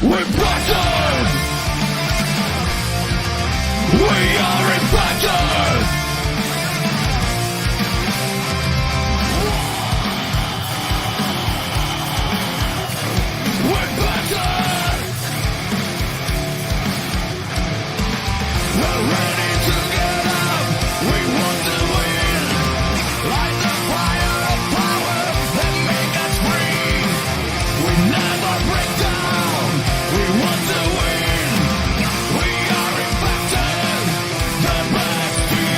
We're Bison! We are impacted! We're Bison! We're ready to get up! We want to win! Light the fire of power and make us free! We never break down! We want to win! We are impacted! The best team!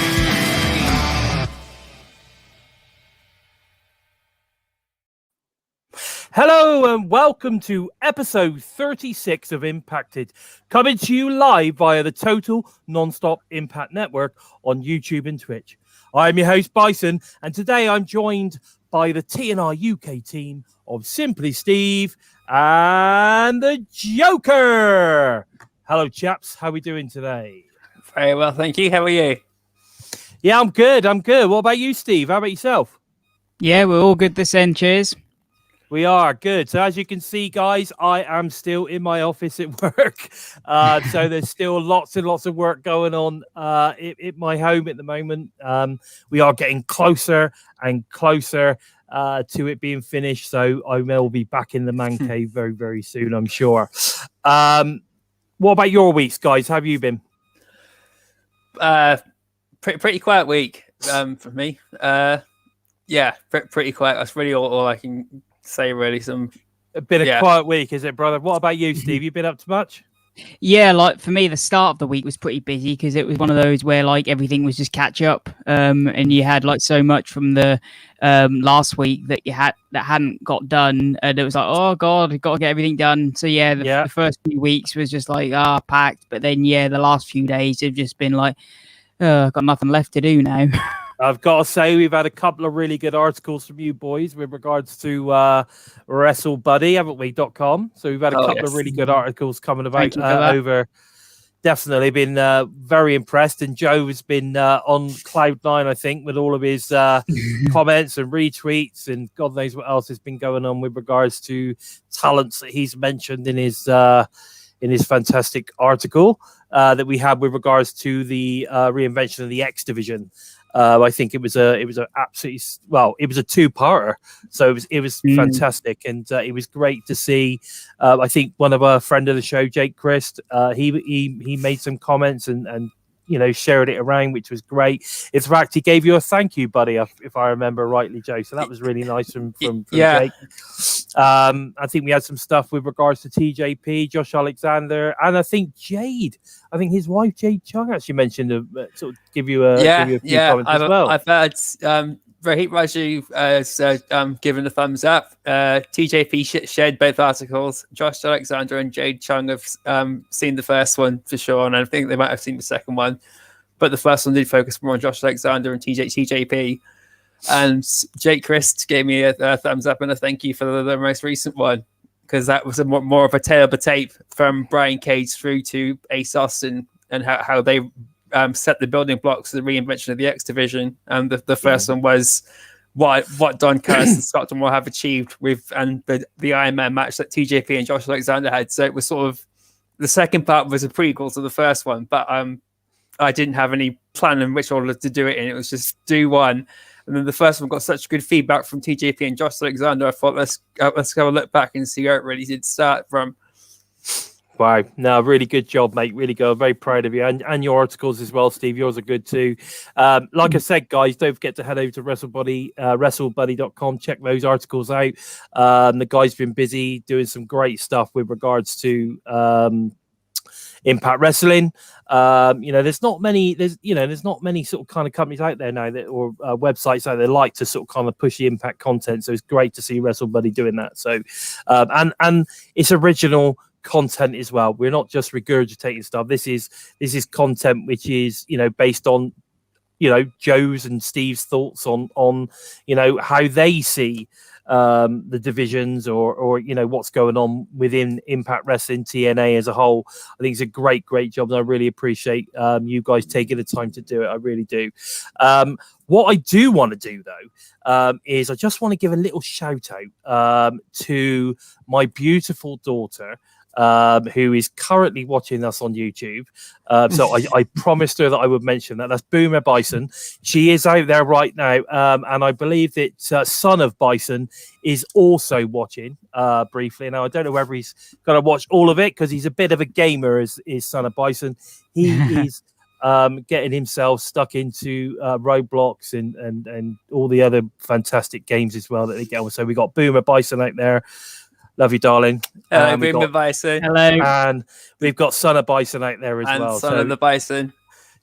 Hello and welcome to episode 36 of Impacted, coming to you live via the Total Nonstop Impact Network on YouTube and Twitch. I'm your host Bison, and today I'm joined by the TNI-UK team of Simply Steve and the Joe-ker. Hello chaps, how are we doing today? Very well, thank you. How are you? Yeah, I'm good. What about you, Steve? How about yourself? Yeah, we're all good this end. Cheers. We are good. So as you can see, guys, I am still in my office at work. So there's still lots and lots of work going on at my home at the moment. We are getting closer and closer to it being finished. So I will be back in the man cave very, very soon, I'm sure. What about your weeks, guys? How have you been? Pretty quiet week for me. Yeah, pretty quiet. That's really all I can say, really. A bit of quiet week, is it, brother? What about you, Steve? You been up to much? Yeah, like for me, the start of the week was pretty busy because it was one of those where like everything was just catch up, and you had like so much from the last week that hadn't got done, and it was like, oh god, I've got to get everything done. So the first few weeks was just like packed, but then the last few days have just been like, I've got nothing left to do now. I've got to say, we've had a couple of really good articles from you boys with regards to WrestleBuddy, haven't we, .com? So we've had a couple of really good articles coming about over. Definitely been very impressed. And Joe has been on Cloud9, I think, with all of his comments and retweets and God knows what else has been going on with regards to talents that he's mentioned in his fantastic article that we had with regards to the reinvention of the X division. I think it was a absolutely, well, it was a two-parter, so it was fantastic, and it was great to see. I think one of our friend of the show, Jake Christ, he made some comments and shared it around, which was great. In fact, he gave you a thank you, buddy, if I remember rightly, Joe. So that was really nice from Jake. I think we had some stuff with regards to TJP, Josh Alexander, and I think Jade. I think his wife Jade Chung actually mentioned sort of give you a few comments as well. I've heard Rohit Raju has given a thumbs up. TJP shared both articles. Josh Alexander and Jade Chung have seen the first one for sure, and I think they might have seen the second one. But the first one did focus more on Josh Alexander and TJP. And Jake Christ gave me a thumbs up and a thank you for the most recent one, because that was more of a tale of a tape from Brian Cage through to Ace Austin and how they set the building blocks of the reinvention of the X division. And the first one was what Don Curtis and Scott Moore have achieved with the Iron Man match that TJP and Josh Alexander had. So it was sort of, the second part was a prequel to the first one, but I didn't have any plan in which order to do it in. It was just do one. And then the first one got such good feedback from TJP and Josh Alexander. I thought, let's go look back and see where it really did start from. Wow. No, really good job, mate. Really good. I'm very proud of you. And your articles as well, Steve. Yours are good too. Like I said, guys, don't forget to head over to WrestleBuddy.com. Check those articles out. The guy's been busy doing some great stuff with regards to Impact Wrestling. There's not many sort of kind of companies out there now or websites out there like to sort of kind of push the Impact content. So it's great to see WrestleBuddy doing that. So and it's original content as well. We're not just regurgitating stuff. This is content which is based on Joe's and Steve's thoughts on how they see the divisions or what's going on within Impact Wrestling TNA as a whole. I think it's a great job, and I really appreciate you guys taking the time to do it. I really do. What I do want to do though is I just want to give a little shout out to my beautiful daughter, who is currently watching us on YouTube. So I promised her that I would mention that. That's Boomer Bison. She is out there right now, and I believe that Son of Bison is also watching briefly. Now, I don't know whether he's going to watch all of it because he's a bit of a gamer, is Son of Bison. He is getting himself stuck into Roblox and all the other fantastic games as well that they get on. So we got Boomer Bison out there. Love you, darling. Hello, Boomer Bison. Hello. And we've got Son of Bison out there as well. Son of the Bison.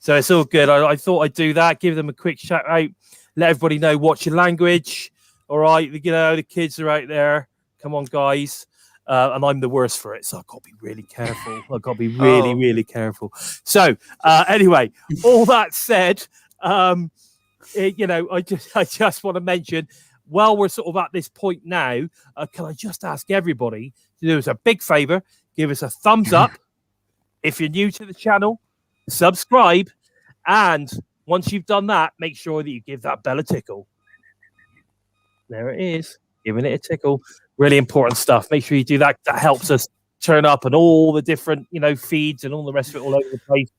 So it's all good. I thought I'd do that, give them a quick shout out, let everybody know what's your language. All right, you know, the kids are out there. Come on, guys. And I'm the worst for it, so I've got to be really careful. I've got to be really careful. So anyway, all that said, you know, I just want to mention, while we're sort of at this point now, can I just ask everybody to do us a big favor, give us a thumbs up if you're new to the channel, subscribe, and once you've done that, make sure that you give that bell a tickle. There it is, giving it a tickle. Really important stuff. Make sure you do that. That helps us turn up and all the different, you know, feeds and all the rest of it all over the place.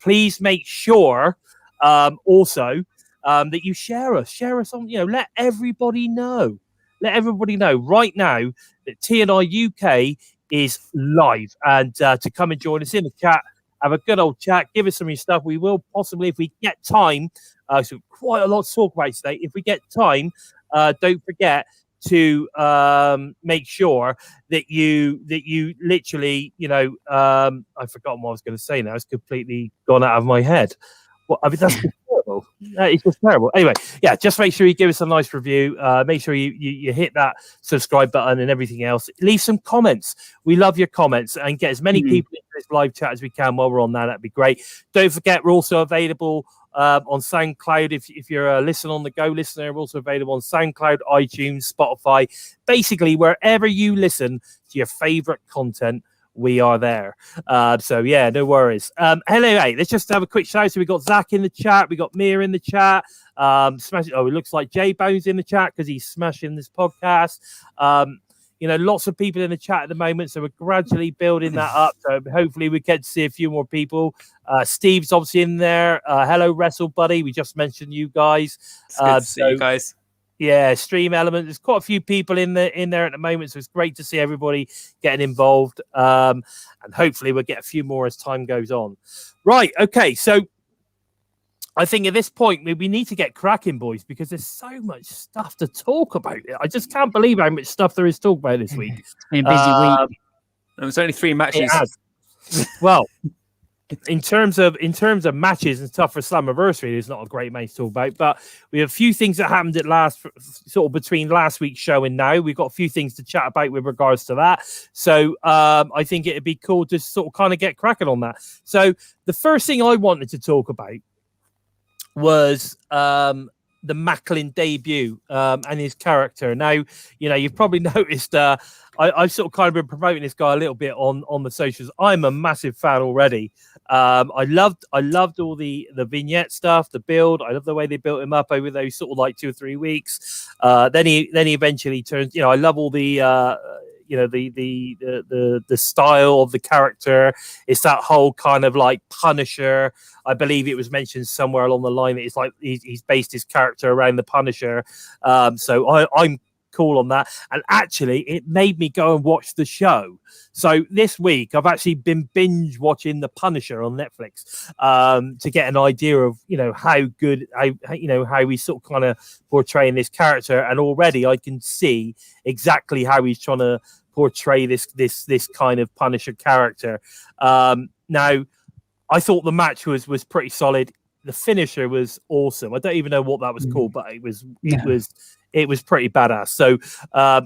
Please make sure also that you share us on, you know, let everybody know right now that TNI-UK is live, and to come and join us in the chat, have a good old chat, give us some of your stuff. We will possibly, if we get time, so quite a lot to talk about today. If we get time, don't forget to make sure that you literally, you know, I've forgotten what I was going to say now. It's completely gone out of my head. Well, I mean, that's just terrible. It's just terrible. Anyway, yeah, just make sure you give us a nice review. Make sure you hit that subscribe button and everything else. Leave some comments. We love your comments, and get as many people into this live chat as we can while we're on that. That'd be great. Don't forget, we're also available on SoundCloud. If you're a listen on the go listener, we're also available on SoundCloud, iTunes, Spotify, basically wherever you listen to your favorite content, we are there. So yeah, no worries. Anyway, let's just have a quick shout. So we got Zach in the chat, we got Mia in the chat. It looks like J Bones in the chat because he's smashing this podcast. You know, lots of people in the chat at the moment, so we're gradually building that up. So hopefully we get to see a few more people. Steve's obviously in there. Hello, Wrestle Buddy. We just mentioned you guys. It's good to see you guys. Yeah, Stream Element. There's quite a few people in there at the moment, so it's great to see everybody getting involved. And hopefully we'll get a few more as time goes on. Right. Okay. So I think at this point we need to get cracking, boys, because there's so much stuff to talk about. I just can't believe how much stuff there is to talk about this week. It's been a busy week. There was only 3 matches. Well, in terms of matches and stuff for Slammiversary, there's not a great amount to talk about, but we have a few things that happened at sort of between last week's show and now. We've got a few things to chat about with regards to that. So I think it'd be cool to sort of kind of get cracking on that. So the first thing I wanted to talk about was the MACLIN debut and his character. Now, you know, you've probably noticed I've sort of kind of been promoting this guy a little bit on the socials. I'm a massive fan already. I loved all the vignette stuff, the build. I love the way they built him up over those sort of like 2 or 3 weeks. Then he eventually turns. You know, I love all the you know, the style of the character. It's that whole kind of like Punisher. I believe it was mentioned somewhere along the line that it's like he's based his character around the Punisher. So I'm cool on that, and actually it made me go and watch the show. So this week I've actually been binge watching the Punisher on Netflix to get an idea of, you know, how good how he's sort of kind of portraying this character, and already I can see exactly how he's trying to portray this kind of Punisher character. Now I thought the match was pretty solid. The finisher was awesome. I don't even know what that was called, but it was pretty badass. So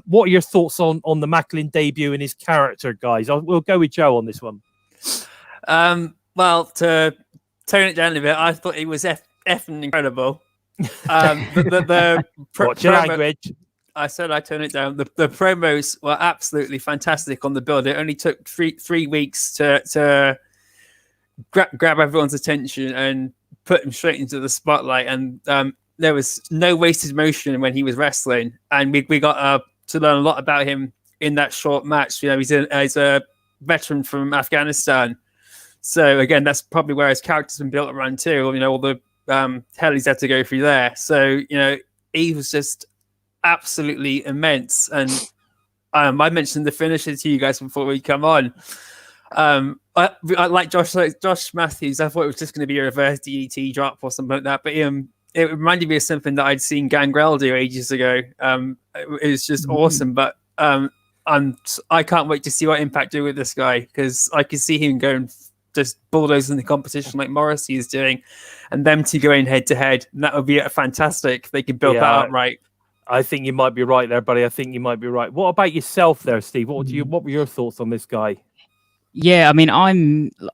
what are your thoughts on the MACLIN debut and his character, guys? We'll go with Joe on this one. Well, to tone it down a bit, I thought he was effing incredible. Watch your language. I said I turn it down. The promos were absolutely fantastic on the build. It only took three weeks to grab everyone's attention and put him straight into the spotlight. And there was no wasted motion when he was wrestling. And we got to learn a lot about him in that short match. You know, he's a veteran from Afghanistan. So again, that's probably where his character's been built around too. You know, all the hell he's had to go through there. So, you know, he was just absolutely immense. And I mentioned the finisher to you guys before we come on. I like Josh Matthews. I thought it was just going to be a reverse DDT drop or something like that. But it reminded me of something that I'd seen Gangrel do ages ago. It was just awesome. But I can't wait to see what Impact do with this guy, because I can see him going just bulldozing the competition like Morrissey is doing, and them two going head to head. And that would be fantastic if they could build that up right. I think you might be right there, buddy. I think you might be right. What about yourself there, Steve? What were your thoughts on this guy? Yeah, I mean,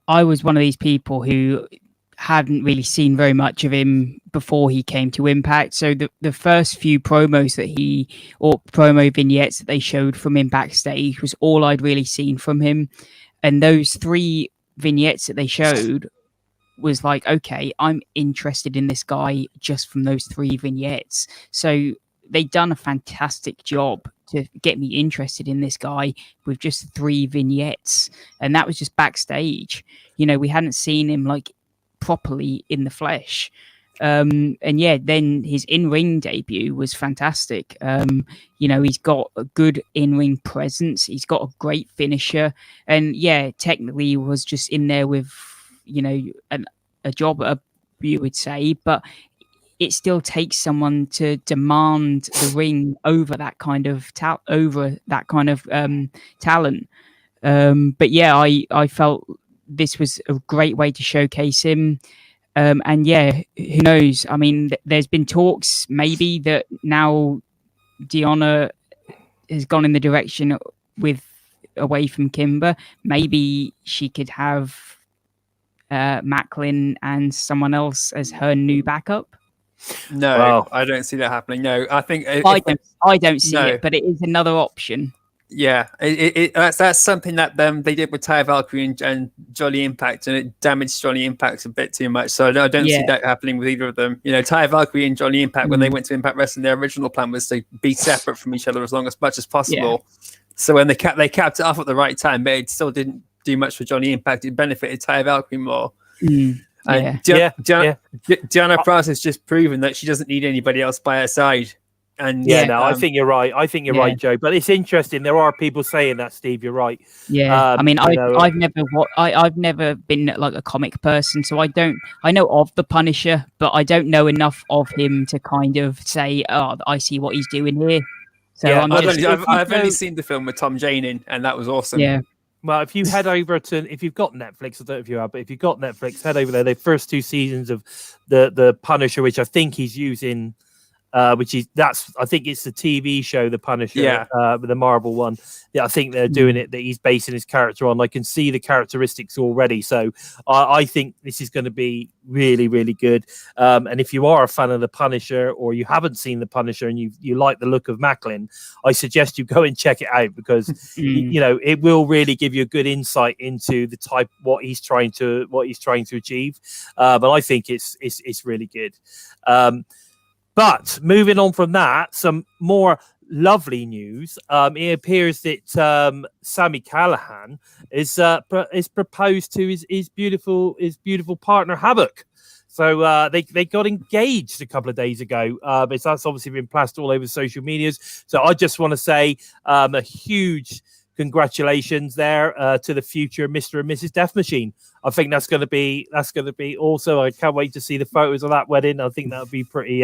I was one of these people who hadn't really seen very much of him before he came to Impact. So the first few promos promo vignettes that they showed from him backstage was all I'd really seen from him. And those 3 vignettes that they showed was like, okay, I'm interested in this guy just from those 3 vignettes. So they'd done a fantastic job to get me interested in this guy with just 3 vignettes. And that was just backstage. You know, we hadn't seen him like properly in the flesh. And yeah, then his in-ring debut was fantastic. You know, he's got a good in-ring presence. He's got a great finisher. And yeah, technically he was just in there with, you know, a jobber, you would say, but it still takes someone to demand the ring over that kind of talent. But yeah, I felt this was a great way to showcase him. And yeah, who knows? I mean, there's been talks maybe that now Deonna has gone in the direction away from Kimber. Maybe she could have MACLIN and someone else as her new backup. No, I don't see that happening. No, I think I don't see it, but it is another option. Yeah, that's something that they did with Taya Valkyrie and Johnny Impact, and it damaged Johnny Impact a bit too much. So I don't see that happening with either of them. You know, Taya Valkyrie and Johnny Impact, when they went to Impact Wrestling, their original plan was to be separate from each other as much as possible. Yeah. So when they capped it off at the right time, but it still didn't do much for Johnny Impact. It benefited Taya Valkyrie more. And Deonna Pratt has just proven that she doesn't need anybody else by her side. And I think you're right. I think you're right, Joe. But it's interesting. There are people saying that, Steve. You're right. Yeah. I mean, I've never been like a comic person, so I know of the Punisher, but I don't know enough of him to kind of say, oh, I see what he's doing here. So yeah, I've only seen the film with Tom Jane in, and that was awesome. Yeah. Well, if you head over if you've got Netflix, I don't know if you have, but if you've got Netflix, head over there. The first 2 seasons of the Punisher, which I think he's using. I think it's the TV show, The Punisher, with the Marvel one. Yeah, I think they're doing it, that he's basing his character on. I can see the characteristics already. So I think this is going to be really, really good. And if you are a fan of The Punisher, or you haven't seen The Punisher and you like the look of MACLIN, I suggest you go and check it out, because you know, it will really give you a good insight into the type, what he's trying to achieve. But I think it's really good. But moving on from that, some more lovely news. It appears that Sami Callihan is proposed to his beautiful partner Havoc. So they got engaged a couple of days ago. But that's obviously been plastered all over social medias. So I just want to say a huge congratulations there to the future Mr. and Mrs. Death Machine. I think that's going to be also. I can't wait to see the photos of that wedding. I think that would be pretty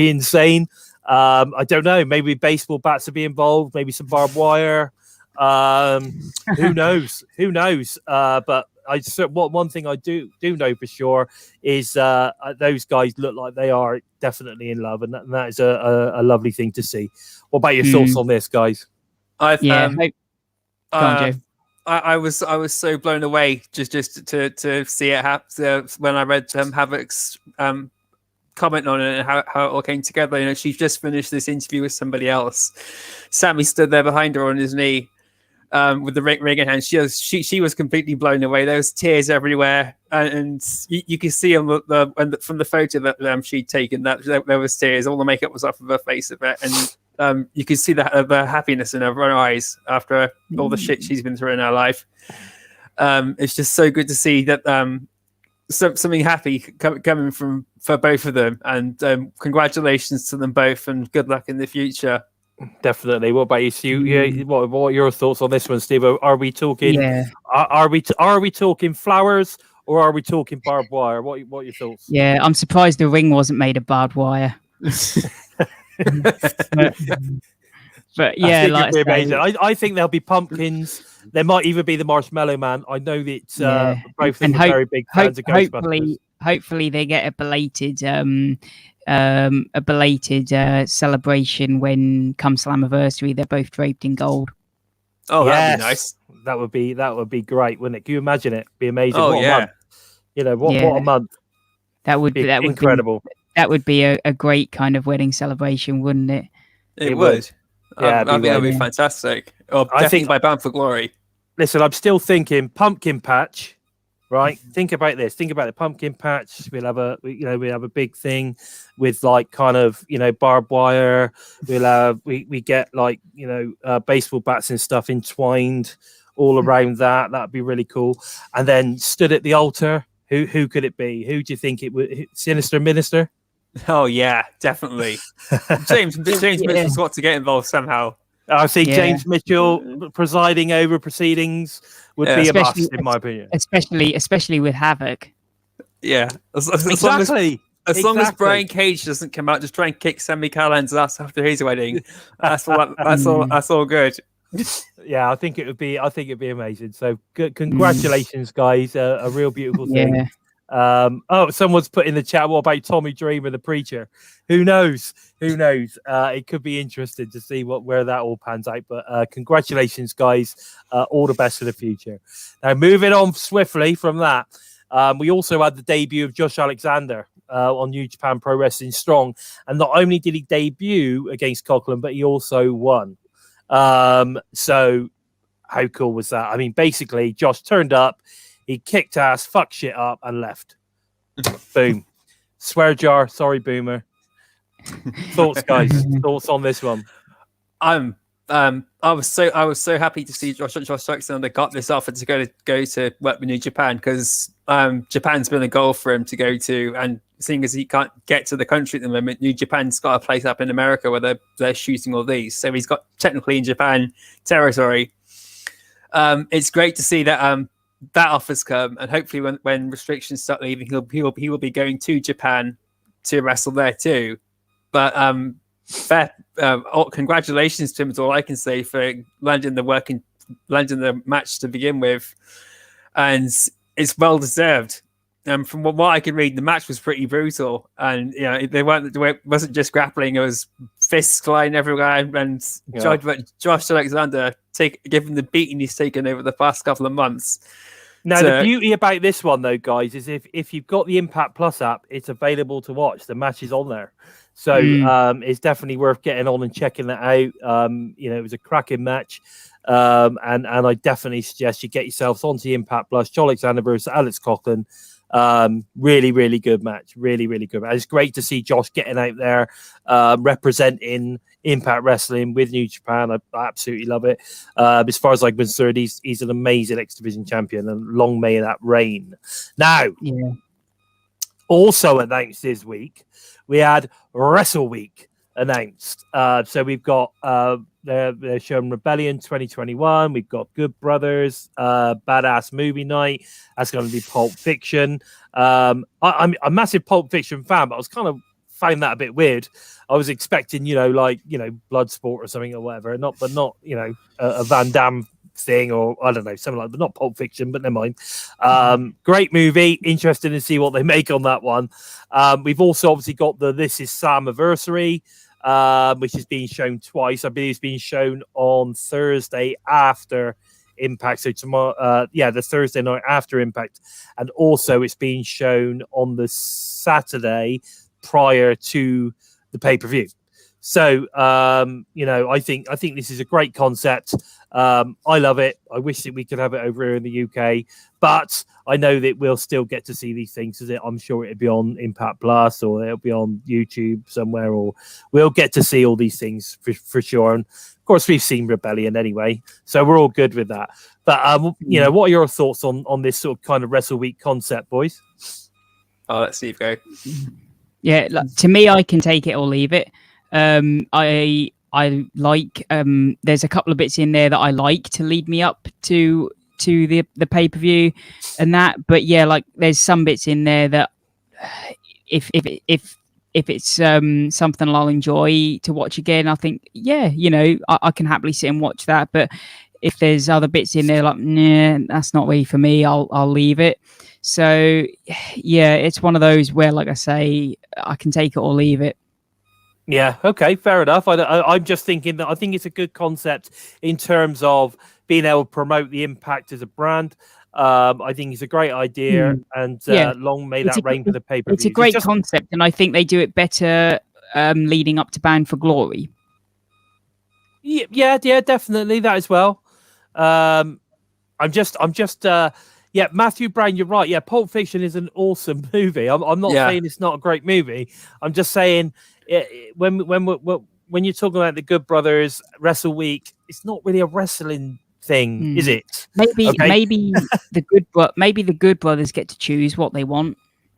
insane. I don't know. Maybe baseball bats will be involved. Maybe some barbed wire. Who knows? Who knows? But one thing I do know for sure is those guys look like they are definitely in love, and that is a lovely thing to see. What about your thoughts on this, guys? I was so blown away just to see it happen when I read Havoc's comment on it and how it all came together. You know, she just finished this interview with somebody else. Sammy stood there behind her on his knee, with the ring in hand. She was completely blown away. There was tears everywhere, and you could see from the photo that she'd taken that there was tears. All the makeup was off of her face of it, and you could see the happiness in her eyes after all the shit she's been through in her life. It's just so good to see that something happy coming for both of them, and congratulations to them both, and good luck in the future. Definitely. What about you, Stu? Yeah, what are your thoughts on this one, Steve? Are we talking? Yeah. Are we talking flowers or are we talking barbed wire? What are your thoughts? Yeah, I'm surprised the ring wasn't made of barbed wire. But yeah, I think there'll be pumpkins. There might even be the Marshmallow Man. I know that both of them are very big fans of Ghostbusters. Hopefully they get a belated celebration when come Slammiversary. They're both draped in gold. Oh, that'd be nice. That would be great, wouldn't it? Can you imagine it? Be amazing. Oh, what a month. You know, what a month. That would be incredible. That would be a great kind of wedding celebration, wouldn't it? It would. Yeah, that'd be fantastic. I think by Bound for Glory. Listen, I'm still thinking pumpkin patch, right? Think about this. Think about the pumpkin patch. We'll have a big thing with like kind of barbed wire. We get like baseball bats and stuff entwined all around that. That'd be really cool. And then stood at the altar. Who could it be? Who do you think it would? Sinister Minister? Oh yeah, definitely. James Mitchell's got to get involved somehow. I see James Mitchell presiding over proceedings would be a must, in my opinion. Especially with Havoc. Yeah, as long as Brian Cage doesn't come out, just try and kick Sami Callihan's ass after his wedding. That's all good. Yeah, I think it'd be amazing. So good, congratulations, guys! A real beautiful thing. Yeah. Someone's put in the chat, what about Tommy Dreamer, the preacher? Who knows? It could be interesting to see where that all pans out. But congratulations, guys. All the best for the future. Now, moving on swiftly from that, we also had the debut of Josh Alexander on New Japan Pro Wrestling Strong. And not only did he debut against Coughlin, but he also won. So how cool was that? I mean, basically, Josh turned up. He kicked ass, fucked shit up, and left. Boom. Swear jar. Sorry, Boomer. Thoughts, guys? Thoughts on this one? I was so happy to see Josh Alexander got this offer to go to work with New Japan, because Japan's been a goal for him to go to, and seeing as he can't get to the country at the moment, New Japan's got a place up in America where they're shooting all these, so he's got technically in Japan territory. It's great to see that that offer's come, and hopefully when restrictions start leaving, he will be going to Japan to wrestle there too. But congratulations to him is all I can say for landing the match to begin with, and it's well deserved. From what I could read, the match was pretty brutal, and it wasn't just grappling; it was fists flying everywhere. And Josh Alexander given the beating he's taken over the past couple of months. Now, the beauty about this one, though, guys, is if you've got the Impact Plus app, it's available to watch. The match is on there. So it's definitely worth getting on and checking that out. It was a cracking match. And I definitely suggest you get yourselves onto the Impact Plus. Josh Alexander versus Alex Coughlin. Really, really good match. Really, really good match. It's great to see Josh getting out there, representing Impact Wrestling with New Japan. I absolutely love it. As far as I'm concerned, he's an amazing X Division champion, and long may that reign. Now, also announced this week, we had Wrestle Week announced. So we've got they're showing Rebellion 2021. We've got Good Brothers, Badass Movie Night. That's going to be Pulp Fiction. I'm a massive Pulp Fiction fan, but I was kind of found that a bit weird. I was expecting, Bloodsport or something or whatever, not a Van Damme thing, or I don't know, something like that, but not Pulp Fiction, but never mind. Great movie. Interested to see what they make on that one. We've also obviously got This Is Slammiversary, which is being shown twice. I believe it's being shown on Thursday after Impact. So tomorrow, the Thursday night after Impact, and also it's being shown on the Saturday prior to the pay-per-view. So, I think this is a great concept. I love it. I wish that we could have it over here in the UK, but I know that we'll still get to see these things. I'm sure it'll be on Impact Plus, or it'll be on YouTube somewhere, or we'll get to see all these things for sure. And of course, we've seen Rebellion anyway, so we're all good with that. But what are your thoughts on this sort of kind of Wrestle Week concept, boys? I'll let Steve go. Yeah, to me, I can take it or leave it. I like there's a couple of bits in there that I like to lead me up to the pay-per-view and that, but yeah, like there's some bits in there that if it's something I'll enjoy to watch again, I think I can happily sit and watch that. But if there's other bits in there like, nah, that's not really for me, I'll leave it. So yeah, it's one of those where, like I say, I can take it or leave it. Yeah, okay, fair enough. I'm just thinking that I think it's a good concept in terms of being able to promote the Impact as a brand. I think it's a great idea, and long may that reign for the pay-per-view. It's a great concept, and I think they do it better leading up to Bound for Glory. Yeah, definitely that as well. Matthew Brown, you're right. Yeah, Pulp Fiction is an awesome movie. I'm not saying it's not a great movie. I'm just saying when you're talking about the Good Brothers Wrestle Week, it's not really a wrestling thing, is it? Maybe the Good Brothers get to choose what they want.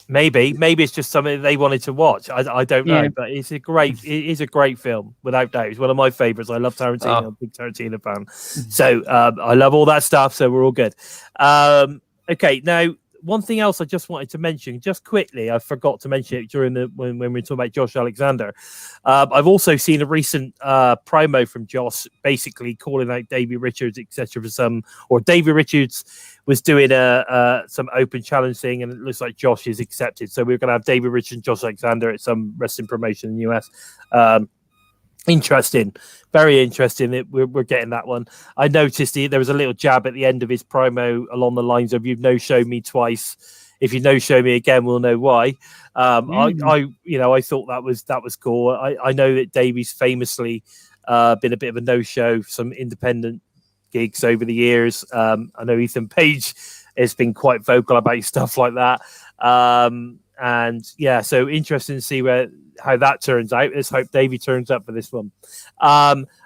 Maybe it's just something they wanted to watch. I don't know, but it is a great film without doubt. It's one of my favorites. I love Tarantino. I'm a big Tarantino fan, so I love all that stuff. So we're all good. Okay, now one thing else I just wanted to mention, just quickly, I forgot to mention it during when we were talking about Josh Alexander. I've also seen a recent promo from Josh, basically calling out Davey Richards, etc. Davey Richards was doing some open challenge thing, and it looks like Josh is accepted. So we're going to have Davey Richards and Josh Alexander at some wrestling promotion in the US. Interesting, very interesting that we're getting that one. I noticed there was a little jab at the end of his promo along the lines of, "You've no-showed me twice. If you no-show me again, we'll know why." I thought that was cool. I know that Davey's famously been a bit of a no-show, some independent gigs over the years. I know Ethan Page has been quite vocal about stuff like that. And yeah, so interesting to see how that turns out. Let's hope Davey turns up for this one.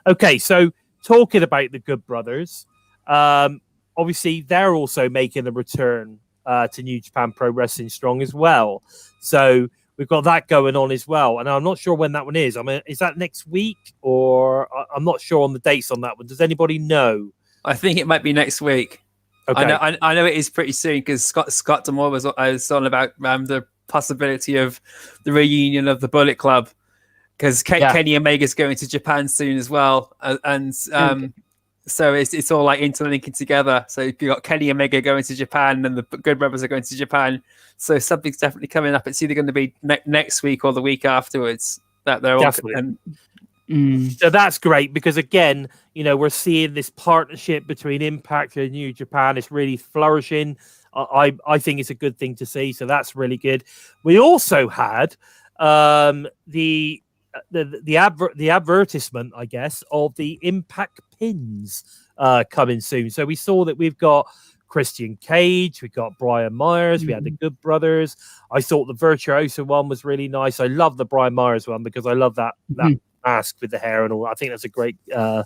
Okay, so talking about the Good Brothers, obviously they're also making a return to New Japan Pro Wrestling Strong as well. So we've got that going on as well. And I'm not sure when that one is. I mean, is that next week, or I'm not sure on the dates on that one. Does anybody know? I think it might be next week. Okay. I know it is pretty soon, because Scott D'Amore was on about the possibility of the reunion of the Bullet Club, because Kenny Omega's going to Japan soon as well, so it's all like interlinking together. So you've got Kenny Omega going to Japan, and the Good Brothers are going to Japan. So something's definitely coming up. It's either going to be next week or the week afterwards. That they're all. So that's great, because again, we're seeing this partnership between Impact and New Japan. It's really flourishing. I think it's a good thing to see. So that's really good. We also had the advertisement, I guess, of the Impact pins coming soon. So we saw that we've got Christian Cage, we got Brian Myers, we had the Good Brothers. I thought the Virtuoso one was really nice. I love the Brian Myers one, because I love that mask with the hair and all. I think that's a great, a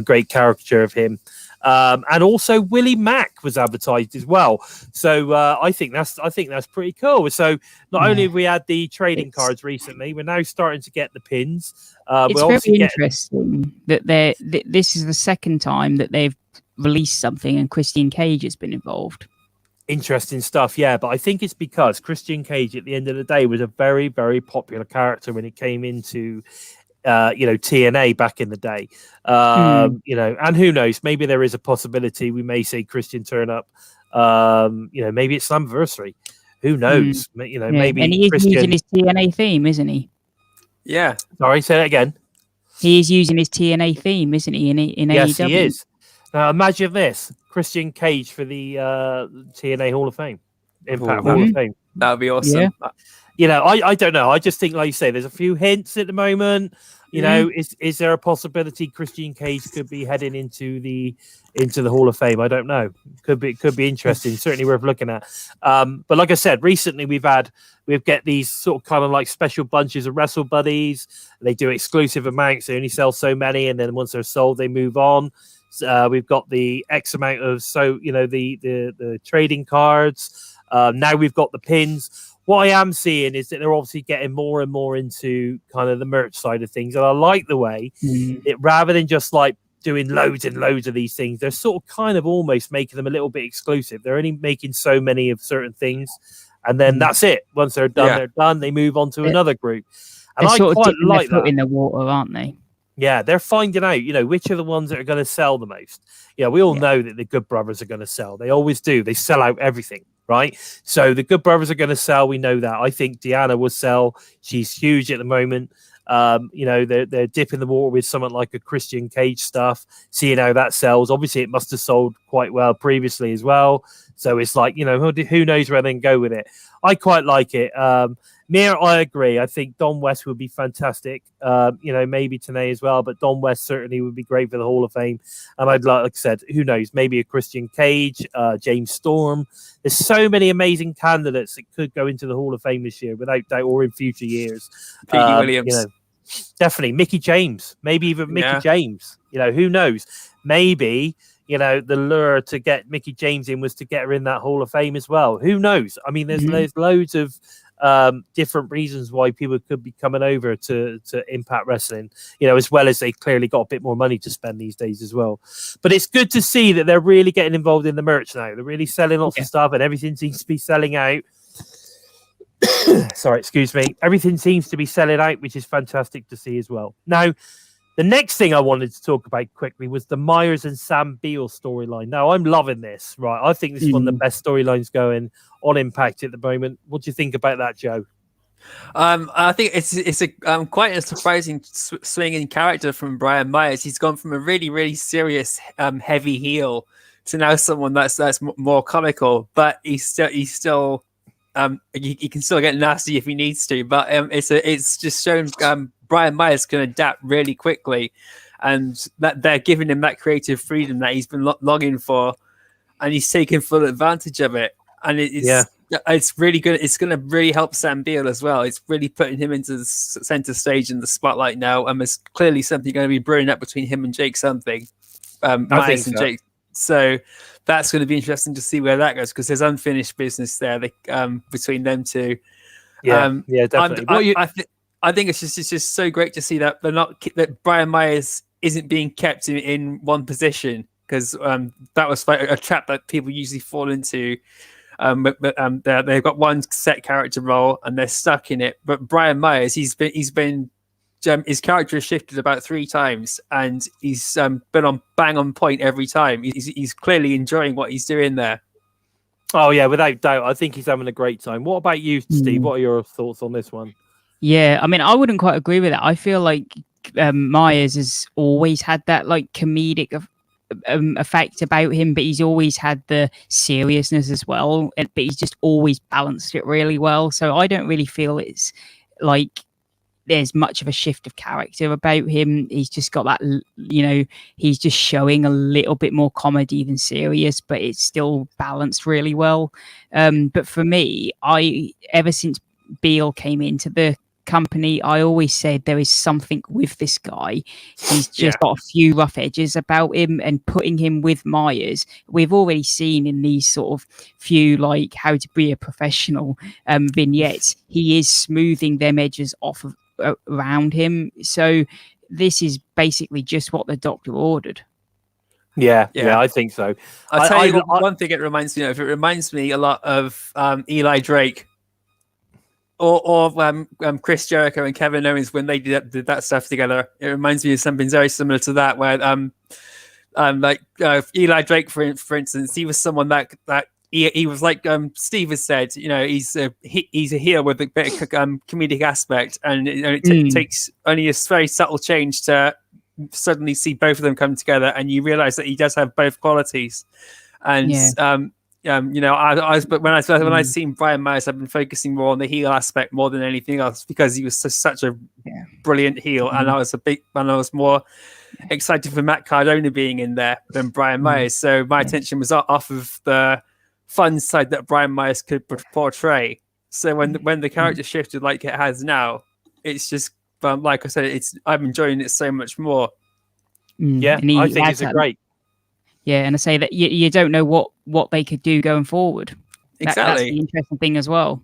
great caricature of him. And also Willie Mack was advertised as well. So I think that's pretty cool. So not only have we had the trading cards recently, we're now starting to get the pins. It's very interesting that this is the second time that they've released something and Christian Cage has been involved. Interesting stuff, yeah. But I think it's because Christian Cage, at the end of the day, was a very, very popular character when it came into TNA back in the day. And who knows, maybe there is a possibility we may see Christian turn up. Maybe it's Slammiversary. Who knows? Maybe. And he is Christian... using his TNA theme, isn't he? Yeah. Sorry, say that again. He is using his TNA theme, isn't he? In yes, AEW? He is. Now imagine this: Christian Cage for the TNA Hall of Fame, Impact Hall of Fame. That would be awesome. I don't know. I just think, like you say, there's a few hints at the moment. Is there a possibility Christian Cage could be heading into the Hall of Fame? I don't know. Could be interesting. Certainly worth looking at. But like I said, recently we get these sort of kind of like special bunches of Wrestle Buddies. They do exclusive amounts. They only sell so many, and then once they're sold, they move on. We've got the X amount of the trading cards. Now we've got the pins. What I am seeing is that they're obviously getting more and more into kind of the merch side of things. And I like the way it, rather than just like doing loads and loads of these things, they're sort of kind of almost making them a little bit exclusive. They're only making so many of certain things. And then that's it. Once they're done, they're done. They move on to another group. And I sort of quite dipping like their foot that. in the water, aren't they? Yeah, they're finding out, which are the ones that are going to sell the most. Yeah, we all know that the Good Brothers are going to sell. They always do. They sell out everything, right? So the Good Brothers are going to sell. We know that. I think Deanna will sell. She's huge at the moment. They're dipping the water with something like a Christian Cage stuff, seeing how that sells. Obviously, it must have sold quite well previously as well. So it's like, who knows where they can go with it. I quite like it. Mia, I agree. I think Don West would be fantastic. Maybe Tenay as well, but Don West certainly would be great for the Hall of Fame. And like I said, who knows? Maybe a Christian Cage, James Storm. There's so many amazing candidates that could go into the Hall of Fame this year, without doubt, or in future years. Pete Williams. Definitely. Mickey James. Maybe even Mickey James. Who knows? Maybe, the lure to get Mickey James in was to get her in that Hall of Fame as well. Who knows? I mean, there's loads of different reasons why people could be coming over to Impact Wrestling, as well as they clearly got a bit more money to spend these days as well. But it's good to see that they're really getting involved in the merch now. They're really selling lots of stuff, and everything seems to be selling out. Sorry, excuse me. Everything seems to be selling out, which is fantastic to see as well. Now, the next thing I wanted to talk about quickly was the Myers and Sam Beale storyline. Now, I'm loving this, right? I think this is one of the best storylines going on Impact at the moment. What do you think about that, Joe? I think it's a quite a surprising swing in character from Brian Myers. He's gone from a really, really serious, heavy heel to now someone that's more comical, but he's still he can still get nasty if he needs to. But it's just shown Brian Myers can adapt really quickly, and that they're giving him that creative freedom that he's been longing for, and he's taking full advantage of it. And it's really good. It's going to really help Sam Beale as well. It's really putting him into the center stage in the spotlight now, and there's clearly something going to be brewing up between him and Jake something. Myers and Jake. So that's going to be interesting to see where that goes, because there's unfinished business there between them two. Definitely. I think it's just so great to see that that Brian Myers isn't being kept in one position, because that was like a trap that people usually fall into. They've got one set character role and they're stuck in it. But Brian Myers, he's been his character has shifted about 3 times, and he's been bang on point every time. He's clearly enjoying what he's doing there. Oh yeah, without doubt. I think he's having a great time. What about you, Steve? What are your thoughts on this one? Yeah, I mean, I wouldn't quite agree with that. I feel like Myers has always had that like comedic effect about him, but he's always had the seriousness as well. But he's just always balanced it really well. So I don't really feel it's like there's much of a shift of character about him. He's just got that, he's just showing a little bit more comedy than serious, but it's still balanced really well. But for me, ever since Beale came into the company, I always said there is something with this guy. He's just got a few rough edges about him, and putting him with Myers, we've already seen in these sort of few like how to be a professional vignettes, he is smoothing them edges off of around him. So this is basically just what the doctor ordered. Yeah, I think so. I'll tell you one thing it reminds me of. It reminds me a lot of Eli Drake or Chris Jericho and Kevin Owens when they did that stuff together. It reminds me of something very similar to that, where Eli Drake, for instance, he was someone that he was like Steve has said, he's a heel with a bit of comedic aspect, and it takes only a very subtle change to suddenly see both of them come together, and you realize that he does have both qualities. And But when I seen Brian Myers, I've been focusing more on the heel aspect more than anything else because he was such a brilliant heel, and I was more excited for Matt Cardona being in there than Brian Myers. So my attention was off of the fun side that Brian Myers could portray. So when the character shifted like it has now, it's just like I said, I'm enjoying it so much more. Yeah, I think it's great. Yeah, and I say that you don't know what they could do going forward. Exactly. That's the interesting thing as well.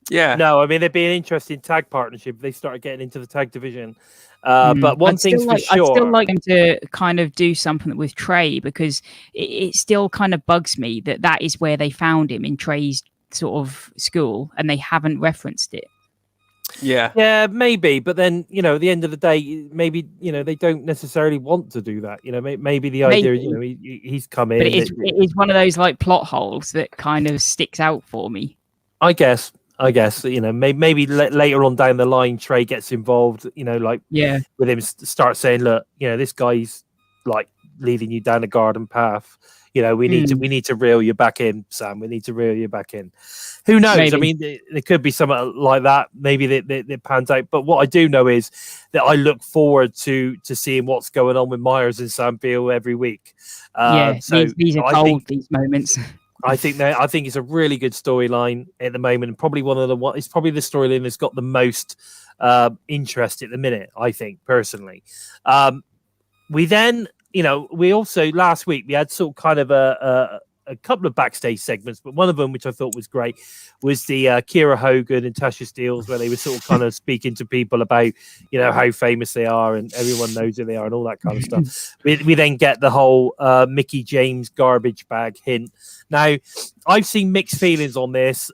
Yeah. No, I mean, there'd be an interesting tag partnership if they started getting into the tag division. But one thing's for sure. I'd still like them to kind of do something with Trey, because it still kind of bugs me that is where they found him, in Trey's sort of school, and they haven't referenced it. Yeah, maybe, but then at the end of the day, maybe they don't necessarily want to do that. Maybe the idea is he's come in. But it is one of those like plot holes that kind of sticks out for me. I guess maybe later on down the line, Trey gets involved. With him start saying, look, this guy's like leading you down the garden path. We need to reel you back in, Sam. We need to reel you back in. Who knows? Maybe. I mean, there could be something like that. Maybe that pans out. But what I do know is that I look forward to seeing what's going on with Myers and Sam Beale every week. These are gold, these moments. I think it's a really good storyline at the moment, and probably it's probably the storyline that's got the most interest at the minute. I think personally, we then. We also last week we had sort of kind of a couple of backstage segments, but one of them, which I thought was great, was the Kira Hogan and Tasha Steelz, where they were sort of kind of speaking to people about how famous they are and everyone knows who they are and all that kind of stuff. We then get the whole Mickie James garbage bag hint. Now, I've seen mixed feelings on this.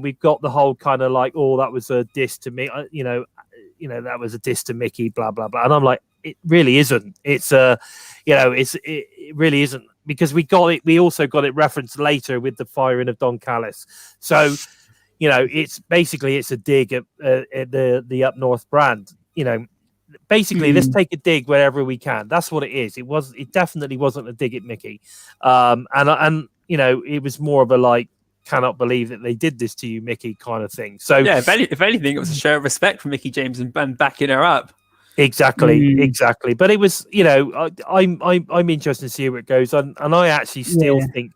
We've got the whole kind of like, oh, that was a diss to me. That was a diss to Mickie, blah blah blah, and I'm like, it really isn't. It's it really isn't, because we got it. We also got it referenced later with the firing of Don Callis. So, it's basically a dig at the Up North brand. Basically, let's take a dig wherever we can. That's what it is. It definitely wasn't a dig at Mickie, and it was more of a like, cannot believe that they did this to you, Mickie, kind of thing. So yeah, if anything, it was a show of respect for Mickie James and backing her up. Exactly. But it was, I'm interested to see where it goes, and I actually still think,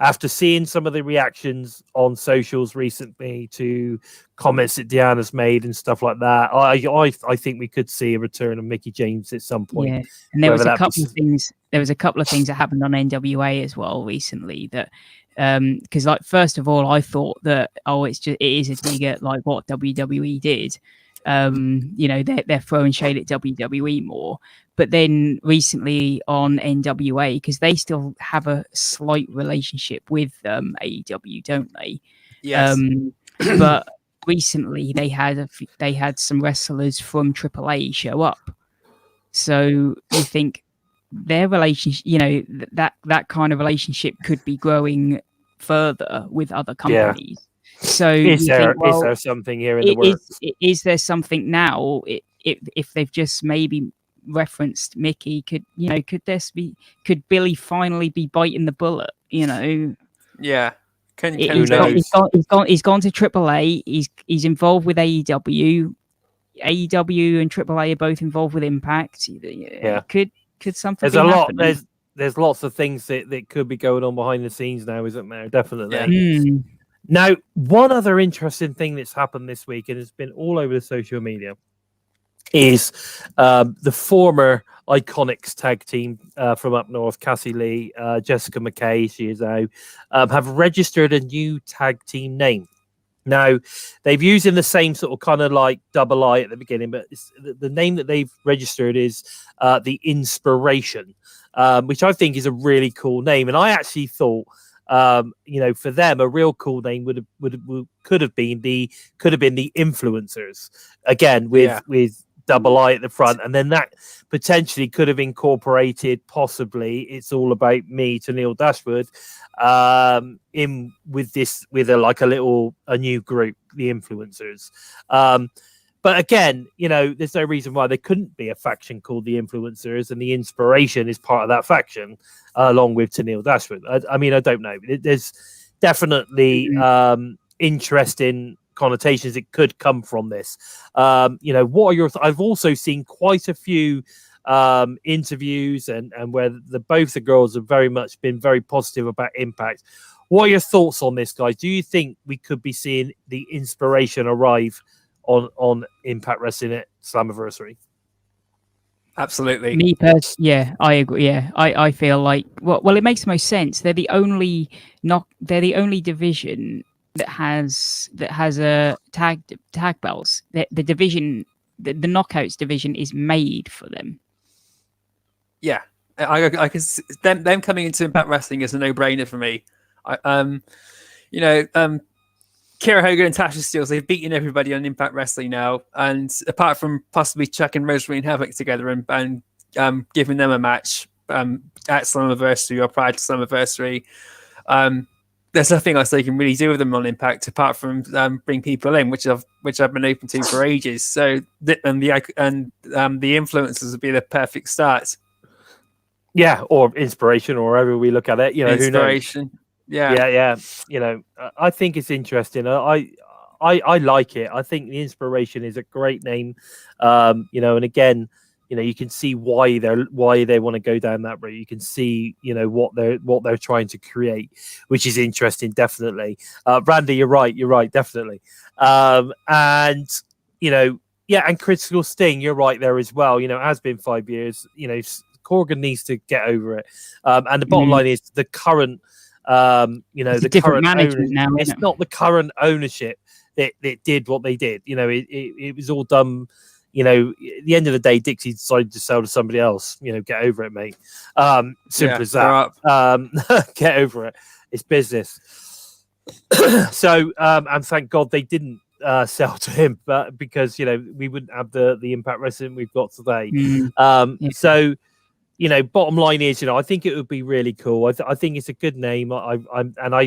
after seeing some of the reactions on socials recently to comments that Deanna's made and stuff like that, I think we could see a return of Mickie James at some point. Yeah, and there was a couple of things. There was a couple of things that happened on NWA as well recently that. Because like, first of all, I thought that it is a dig at like what WWE did. They're throwing shade at WWE more, but then recently on NWA, because they still have a slight relationship with AEW, don't they? Yes. But recently they had some wrestlers from AAA show up, so you think their relationship, that kind of relationship could be growing further with other companies. Yeah. So is there something here in the works? Is there something now? If they've just maybe referenced Mickie, could Billy finally be biting the bullet? Yeah. He's gone to AAA. He's involved with AEW. AEW and AAA are both involved with Impact. Yeah. Could something? There's a lot. There's lots of things that could be going on behind the scenes now, isn't there? Definitely. Yeah. Now, one other interesting thing that's happened this week, and it's been all over the social media, is the former Iconics tag team from up north, Cassie Lee, Jessica McKay, she is now, have registered a new tag team name. Now, they've used in the same sort of kind of like double I at the beginning, but the name that they've registered is The Inspiration, which I think is a really cool name. And I actually thought, for them, a real cool name could have been the Influencers, again with double I at the front, and then that potentially could have incorporated possibly It's All About Me to Neil Dashwood in with a new group, the Influencers. But again, there's no reason why there couldn't be a faction called the Influencers, and the Inspiration is part of that faction, along with Tenille Dashwood. I mean, I don't know. definitely interesting connotations it could come from this. You know, what are your? I've also seen quite a few interviews and where both the girls have very much been very positive about Impact. What are your thoughts on this, guys? Do you think we could be seeing the inspiration arrive on Impact Wrestling at Slammiversary? Absolutely. Me personally, yeah, I agree. Yeah, I feel like well, it makes the most sense. They're the only division that has a tag belts. The division, the knockouts division, is made for them. Yeah, I can see them coming into Impact Wrestling is a no-brainer for me. You know, Kira Hogan and Tasha Steelz, they've beaten everybody on Impact Wrestling now, and apart from possibly chucking Rosemary and Havoc together and giving them a match at Slammiversary or prior to Slammiversary, there's nothing else they can really do with them on Impact apart from bring people in, which I've been open to for ages. So the influencers would be the perfect start. Yeah, or inspiration, or however we look at it. You know, inspiration. Who knows? Yeah. You know, I think it's interesting. I like it. I think the inspiration is a great name. You know, and again, you know, you can see why they want to go down that route. You can see, you know, what they're trying to create, which is interesting, definitely. Randy, you're right, definitely. And you know, yeah, and Critical Sting, you're right there as well. You know, it has been 5 years. You know, Corgan needs to get over it. And the bottom line is the current, you know, it's the current management now. It's not the current ownership that did what they did. You know, it was all done. You know, at the end of the day, Dixie decided to sell to somebody else. You know, get over it, mate. Simple as that. Get over it. It's business. So, and thank God they didn't sell to him, but because, you know, we wouldn't have the Impact Wrestling we've got today. So, you know, bottom line is, you know, I think it would be really cool. I think it's a good name. I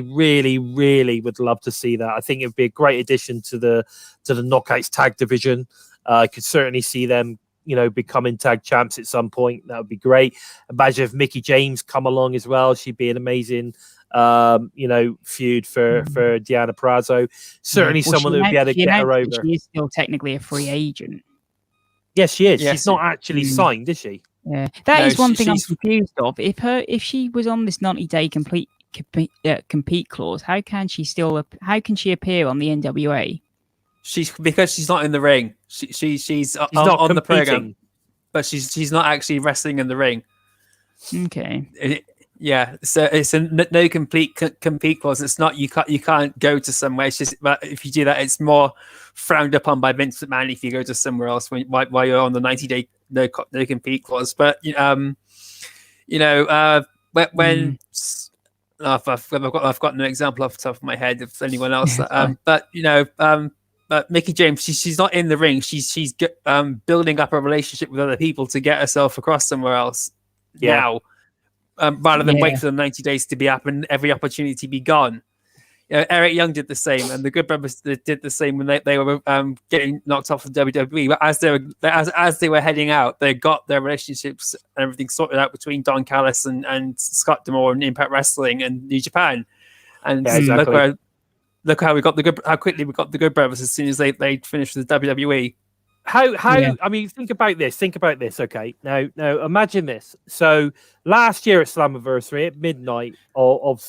really, really would love to see that. I think it would be a great addition to the Knockouts tag division. I could certainly see them, you know, becoming tag champs at some point. That would be great. Imagine if Mickie James come along as well. She'd be an amazing, you know, feud for Deanna Prazo. Certainly someone that would be able to get her over. She is still technically a free agent. Yes, she is. Yes. She's not actually signed, is she? Yeah, that is one thing I'm confused of. If she was on this 90-day compete clause, how can she appear on the NWA? Because she's not in the ring. She's not on the program, but she's not actually wrestling in the ring. Okay. So it's a no compete clause. It's not you can't go to somewhere. It's just, but if you do that, it's more frowned upon by Vince McMahon if you go to somewhere else while you're on the 90-day no compete clause. But when I've got no example off the top of my head of anyone else. But Mickie James, she's not in the ring. She's building up a relationship with other people to get herself across somewhere else now, rather than wait for the 90 days to be up and every opportunity be gone. You know, Eric Young did the same, and the Good Brothers did the same when they were getting knocked off of WWE. But as they were heading out, they got their relationships and everything sorted out between Don Callis and Scott D'Amore and Impact Wrestling and New Japan. And look how quickly we got the Good Brothers as soon as they finished with the WWE. I mean, think about this. Okay, now imagine this. So last year at Slammiversary at midnight of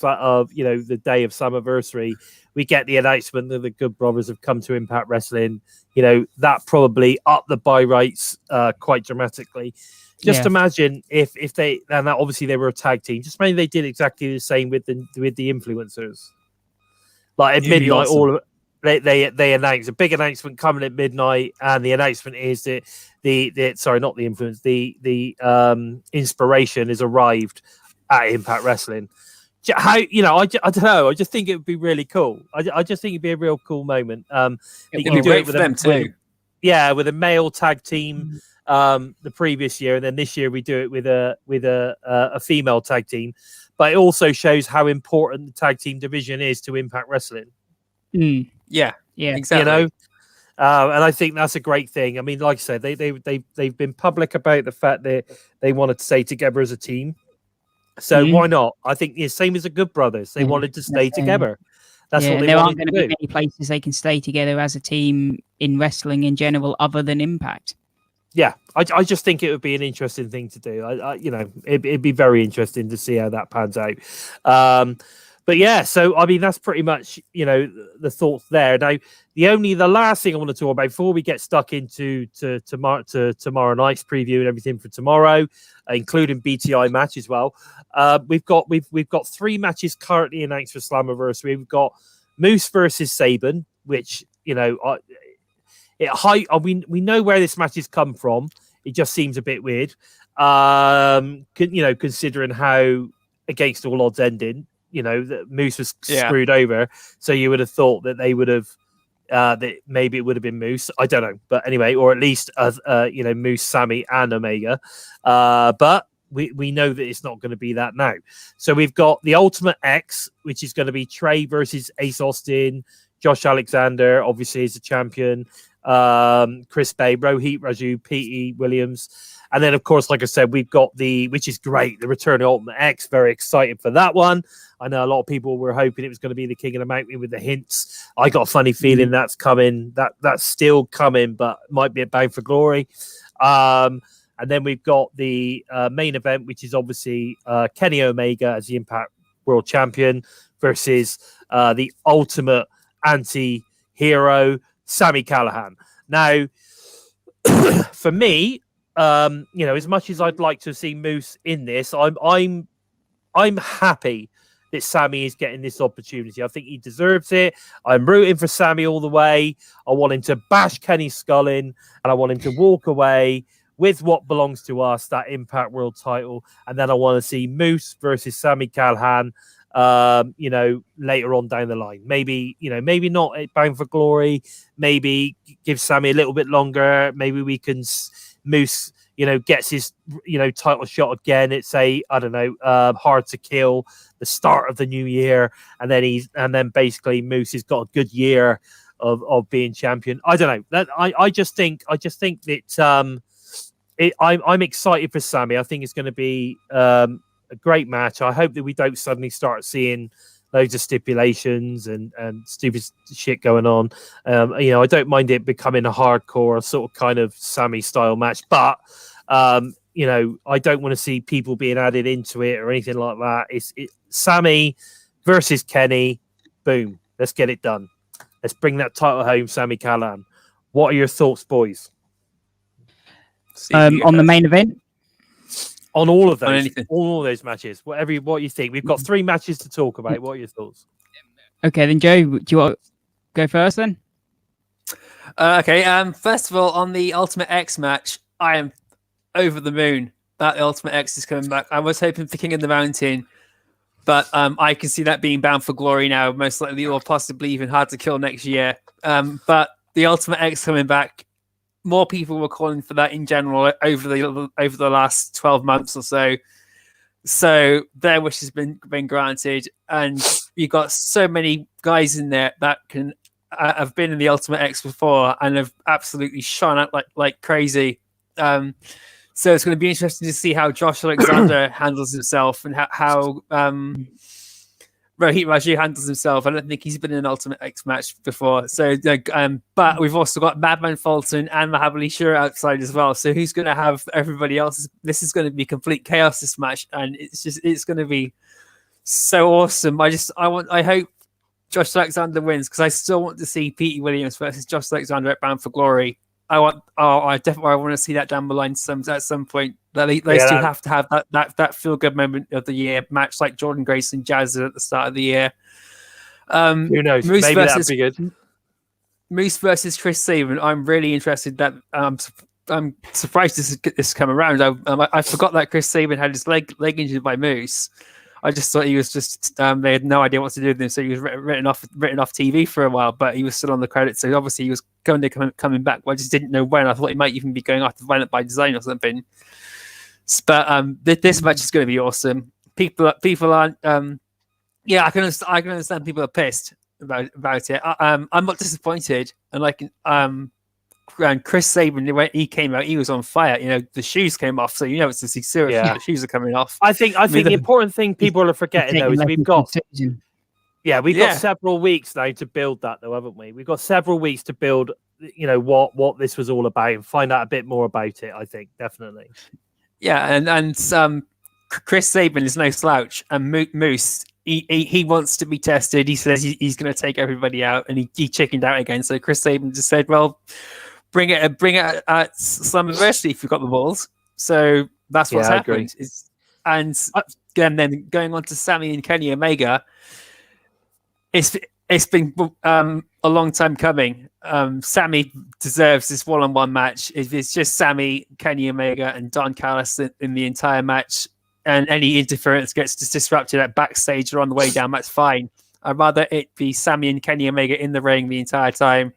you know, the day of Slammiversary, we get the announcement that the Good Brothers have come to Impact Wrestling. You know, that probably upped the buy rates quite dramatically. Just imagine if they, and that obviously they were a tag team. Just imagine they did exactly the same with the influencers. Like at midnight, awesome. They announced a big announcement coming at midnight, and the announcement is that the inspiration has arrived at Impact Wrestling. How, you know, I don't know. I just think it would be really cool. I just think it'd be a real cool moment. It'd be great for them too. With a male tag team the previous year, and then this year we do it with a female tag team. But it also shows how important the tag team division is to Impact Wrestling. Yeah, exactly. You know, and I think that's a great thing. I mean, like I said, they've been public about the fact that they wanted to stay together as a team. So why not? I think the same as the Good Brothers. They wanted to stay together. That's what they there wanted aren't going to be many places they can stay together as a team in wrestling in general, other than Impact. Yeah, I just think it would be an interesting thing to do. It'd be very interesting to see how that pans out. But yeah, so I mean that's pretty much the thoughts there. Now, the last thing I want to talk about before we get stuck into tomorrow night's preview and everything for tomorrow, including BTI match as well. We've got 3 matches currently announced for Slammiversary. We've got Moose versus Saban, which we know where this match has come from. It just seems a bit weird, considering how against all odds ending. That Moose was screwed over, so you would have thought that they would have that maybe it would have been Moose. I don't know, but anyway, or at least Moose, Sami, and Omega. But we know that it's not going to be that now. So we've got the Ultimate X, which is going to be Trey versus Ace Austin, Josh Alexander, obviously is the champion, Chris Bay, Rohit Raju, P.E. Williams. And then, of course, like I said, we've got which is great, the return of Ultimate X. Very excited for that one. I know a lot of people were hoping it was going to be the King of the Mountain with the hints. I got a funny feeling that's coming. That's still coming, but might be a Bound for Glory. And then we've got the main event, which is obviously Kenny Omega as the Impact World Champion versus the ultimate anti-hero, Sami Callihan. Now, for me, as much as I'd like to see Moose in this, I'm happy that Sami is getting this opportunity. I think he deserves it. I'm rooting for Sami all the way. I want him to bash Kenny's skull in, and I want him to walk away with what belongs to us, that Impact World title. And then I want to see Moose versus Sami Callihan, later on down the line. Maybe not Bound for Glory. Maybe give Sami a little bit longer. Maybe we can Moose, gets his, title shot again. It's Hard to Kill, the start of the new year, and then basically Moose has got a good year of being champion. I don't know. I just think that I'm excited for Sami. I think it's going to be a great match. I hope that we don't suddenly start seeing loads of stipulations and stupid shit going on. I don't mind it becoming a hardcore sort of kind of Sami style match, but I don't want to see people being added into it or anything like that. It's Sami versus Kenny. Boom. Let's get it done. Let's bring that title home, Sami Callihan. What are your thoughts, boys? On the main event? On all of those, all of those matches, what you think? We've got 3 matches to talk about. What are your thoughts? Okay, then Joe, do you want to go first then? Okay. First of all, on the Ultimate X match, I am over the moon that the Ultimate X is coming back. I was hoping for King of the Mountain, but I can see that being Bound for Glory now, most likely, or possibly even Hard to Kill next year. But the Ultimate X coming back. More people were calling for that in general over the last 12 months or so. So their wish has been granted, and you got so many guys in there that can have been in the Ultimate X before and have absolutely shone out like crazy. So it's going to be interesting to see how Josh Alexander handles himself and how Rohit Raju handles himself. I don't think he's been in an Ultimate X match before. So, but we've also got Madman Fulton and Mahabali Shura outside as well. So who's going to have everybody else? This is going to be complete chaos, this match, and it's going to be so awesome. I hope Josh Alexander wins, because I still want to see P.E. Williams versus Josh Alexander at Bound for Glory. I definitely want to see that down the line at some point. They still have to have that feel good moment of the year match, like Jordan Grace and Jazz at the start of the year. Who knows? Maybe that'd be good. Moose versus Chris Sabin. I'm really interested. That I'm surprised this come around. I forgot that Chris Sabin had his leg injured by Moose. I just thought he was just they had no idea what to do with him, so he was written off TV for a while. But he was still on the credits, so obviously he was coming back. But I just didn't know when. I thought he might even be going after Violent by Design or something. But this match is going to be awesome. People aren't. I can understand people are pissed about it. I'm not disappointed, and Chris Sabin, when he came out, he was on fire. You know, the shoes came off, so you know it's a serious. Yeah. The shoes are coming off. I think the important thing people are forgetting though is we've got several weeks now to build that though, haven't we? We've got several weeks to build, you know, what this was all about and find out a bit more about it. I think definitely. Yeah, and Chris Sabin is no slouch, and Moose. He wants to be tested. He says he's going to take everybody out, and he chickened out again. So Chris Sabin just said, "Well, bring it at Slammiversary if you've got the balls." So that's what's happened. And then going on to Sami and Kenny Omega, it's been a long time coming. Sami deserves this one-on-one match. If it's just Sami, Kenny Omega, and Don Callis in the entire match, and any interference gets disrupted at backstage or on the way down, that's fine. I'd rather it be Sami and Kenny Omega in the ring the entire time.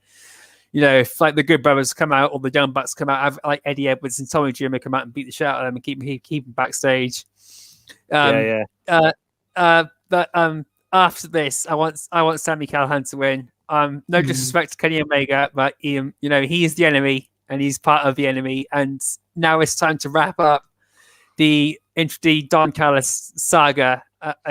You know, if like the Good Brothers come out or the Young Bucks come out, have like Eddie Edwards and Tommy Dreamer come out and beat the shit out of them and keep them backstage. But after this, I want Sami Callihan to win. No disrespect to Kenny Omega, but he is the enemy and he's part of the enemy. And now it's time to wrap up the Don Callis saga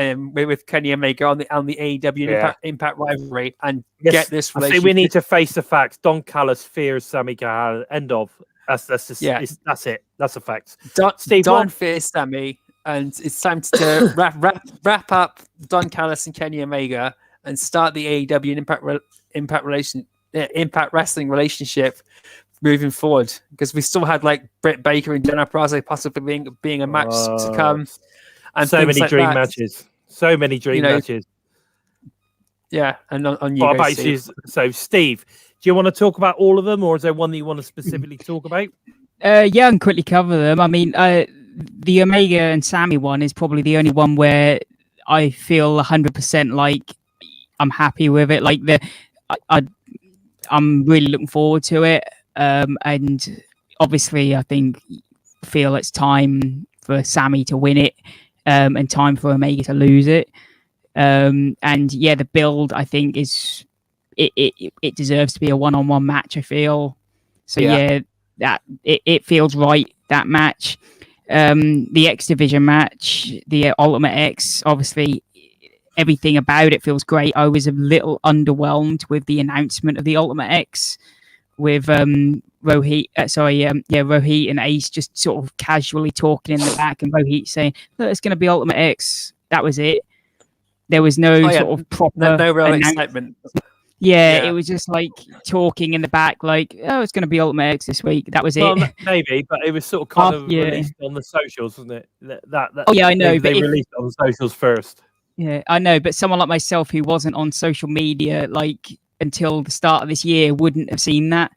with Kenny Omega on the AEW Impact rivalry and get this relationship. I think we need to face the facts. Don Callis fears Sami Callihan. End of. That's just that's it. That's a fact. Don fears Sami, and it's time to wrap up Don Callis and Kenny Omega and start the AEW and Impact Wrestling relationship moving forward, because we still had like Britt Baker and Jenna Prazo possibly being a match to come, and so many dream matches. So many dream matches. Yeah, and on you. What about you? So, Steve, do you want to talk about all of them, or is there one that you want to specifically talk about? Yeah, I can quickly cover them. I mean, the Omega and Sami one is probably the only one where I feel 100% like I'm happy with it. Like I'm really looking forward to it. And obviously, I feel it's time for Sami to win it, and time for Omega to lose it. And yeah, the build I think is it deserves to be a one-on-one match. I feel so. Yeah, that it feels right, that match. The X Division match, the Ultimate X, obviously everything about it feels great. I was a little underwhelmed with the announcement of the Ultimate X, with Rohit and Ace just sort of casually talking in the back, and Rohit saying, "Look, it's going to be Ultimate X." That was it. There was no sort of proper no real excitement. Yeah, it was just like talking in the back, like, "Oh, it's going to be Ultimate X this week." That was it. Well, maybe, but it was sort of kind of released on the socials, wasn't it? I know. They released it on the socials first. Yeah, I know, but someone like myself who wasn't on social media like until the start of this year wouldn't have seen that,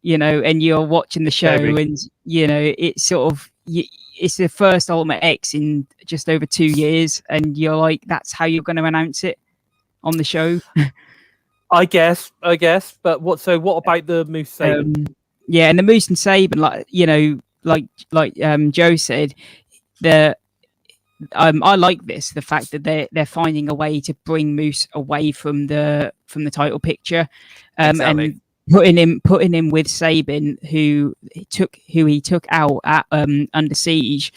you know. And you're watching the show, and you know it's sort of it's the first Ultimate X in just over 2 years, and you're like, that's how you're going to announce it on the show. I guess. But what about the Moose Sabin? Yeah, and the Moose and Sabin, like Joe said, I like this, the fact that they're finding a way to bring Moose away from the title picture, Exactly. and putting him with Sabin, who he took out at Under Siege.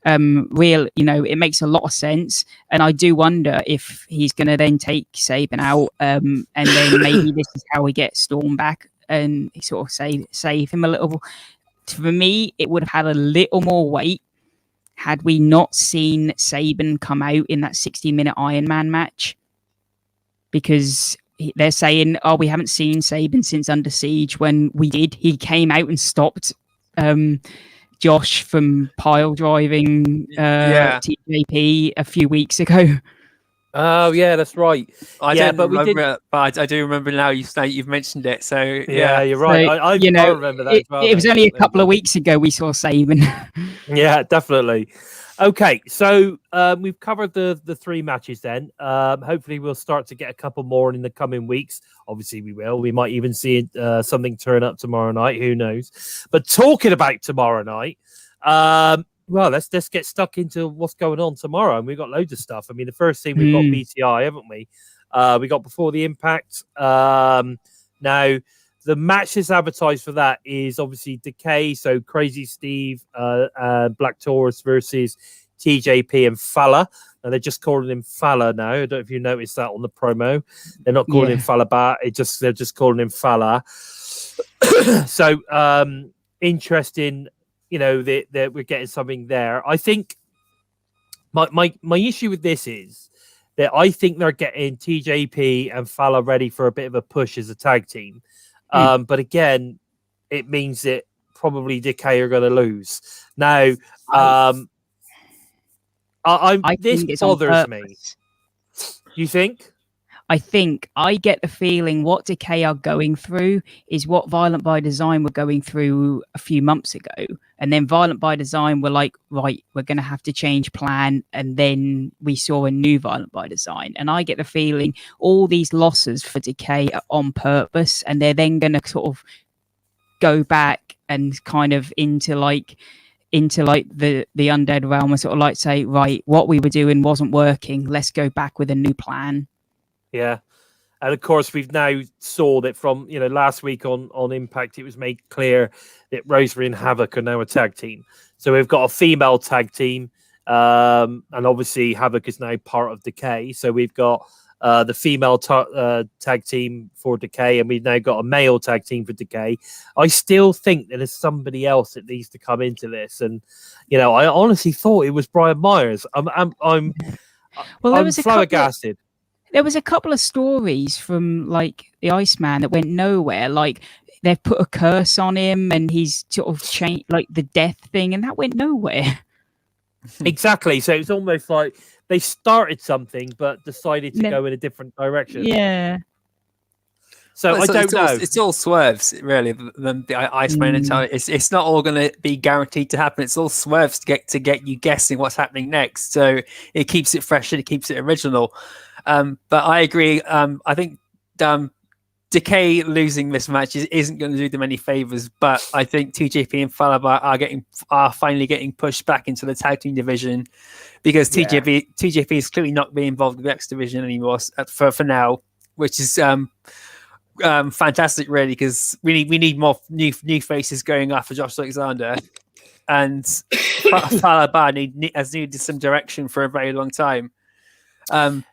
It makes a lot of sense, and I do wonder if he's going to then take Sabin out, and then maybe this is how we get Storm back and sort of save him a little. For me, it would have had a little more weight had we not seen Sabin come out in that 60-minute Iron Man match, because they're saying, "Oh, we haven't seen Sabin since Under Siege." When we did, he came out and stopped Josh from pile driving TJP a few weeks ago. Oh yeah, that's right. I do remember now. You've mentioned it. So yeah, you're right. So, I remember that as well. It was only a couple of weeks ago we saw Sabin. Yeah, definitely. Okay, so we've covered the three matches then. Hopefully we'll start to get a couple more in the coming weeks. Obviously we will. We might even see something turn up tomorrow night. Who knows? But talking about tomorrow night, well, let's get stuck into what's going on tomorrow. And we've got loads of stuff. I mean, the first thing we've got BTI, haven't we? We got Before the Impact. Now, the match that's advertised for that is obviously Decay, so Crazy Steve, Black Taurus versus TJP and Fala. And they're just calling him Fala now. I don't know if you noticed that on the promo. They're not calling him Falabat. They're just calling him Fala. So interesting, that we're getting something there. I think my issue with this is that I think they're getting TJP and Fala ready for a bit of a push as a tag team. But again, it means that probably Decay are going to lose. Now, this bothers me. You think? I think I get the feeling what Decay are going through is what Violent by Design were going through a few months ago. And then Violent by Design were like, right, we're going to have to change plan. And then we saw a new Violent by Design. And I get the feeling all these losses for Decay are on purpose. And they're then going to sort of go back and kind of into the undead realm and sort of like say, right, what we were doing wasn't working. Let's go back with a new plan. Yeah. And of course, we've now saw that from, last week on Impact, it was made clear that Rosemary and Havoc are now a tag team. So we've got a female tag team. And obviously Havoc is now part of Decay. So we've got the female tag team for Decay, and we've now got a male tag team for Decay. I still think that there's somebody else that needs to come into this. And, I honestly thought it was Brian Myers. I'm flabbergasted. There was a couple of stories from like the Iceman that went nowhere. Like they've put a curse on him and he's sort of changed like the death thing, and that went nowhere. Exactly. So it's almost like they started something but decided to go in a different direction. Yeah. So I don't know. It's all swerves, really. The Iceman and it's not all going to be guaranteed to happen. It's all swerves to get you guessing what's happening next. So it keeps it fresh and it keeps it original. But I agree. I think Decay losing this match isn't going to do them any favors. But I think TJP and Falaba are finally getting pushed back into the tag team division because TJP is clearly not being involved with the X division anymore for now, which is fantastic, really, because we need more new faces going after Josh Alexander, and Falaba has needed some direction for a very long time. I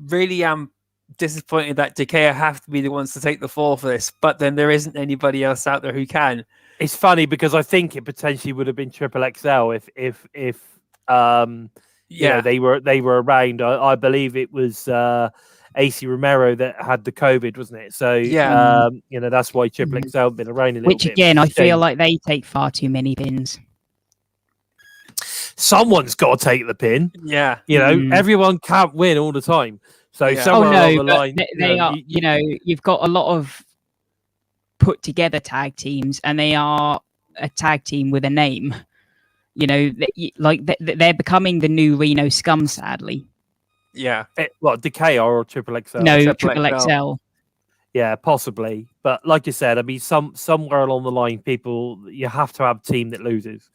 really am disappointed that Decay have to be the ones to take the fall for this, but then there isn't anybody else out there who can. It's funny because I think it potentially would have been Triple XL if they were around. I believe it was AC Romero that had the COVID, wasn't it? So that's why Triple XL have been around a little bit. Which again, I feel like they take far too many pins. Someone's got to take the pin. Yeah. Everyone can't win all the time. So somewhere along the line, they are. You've got a lot of put together tag teams, and they are a tag team with a name. They're becoming the new Reno Scum, sadly. Yeah. Decay or Triple XL? No, Triple XL. Yeah, possibly. But like you said, I mean, somewhere along the line, you have to have a team that loses.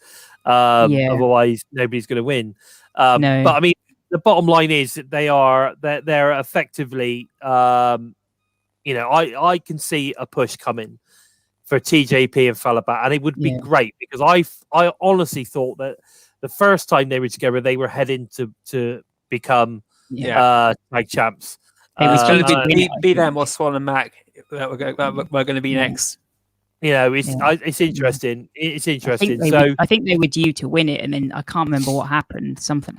Otherwise, nobody's going to win. No. But I mean, the bottom line is that they're effectively, I can see a push coming for TJP and Falabat, and it would be great because I honestly thought that the first time they were together, they were heading to become tag champs. It was be them or Swan and Mac that we're going to be next. It's interesting. It's interesting. I think they were due to win it, and then I can't remember what happened. Something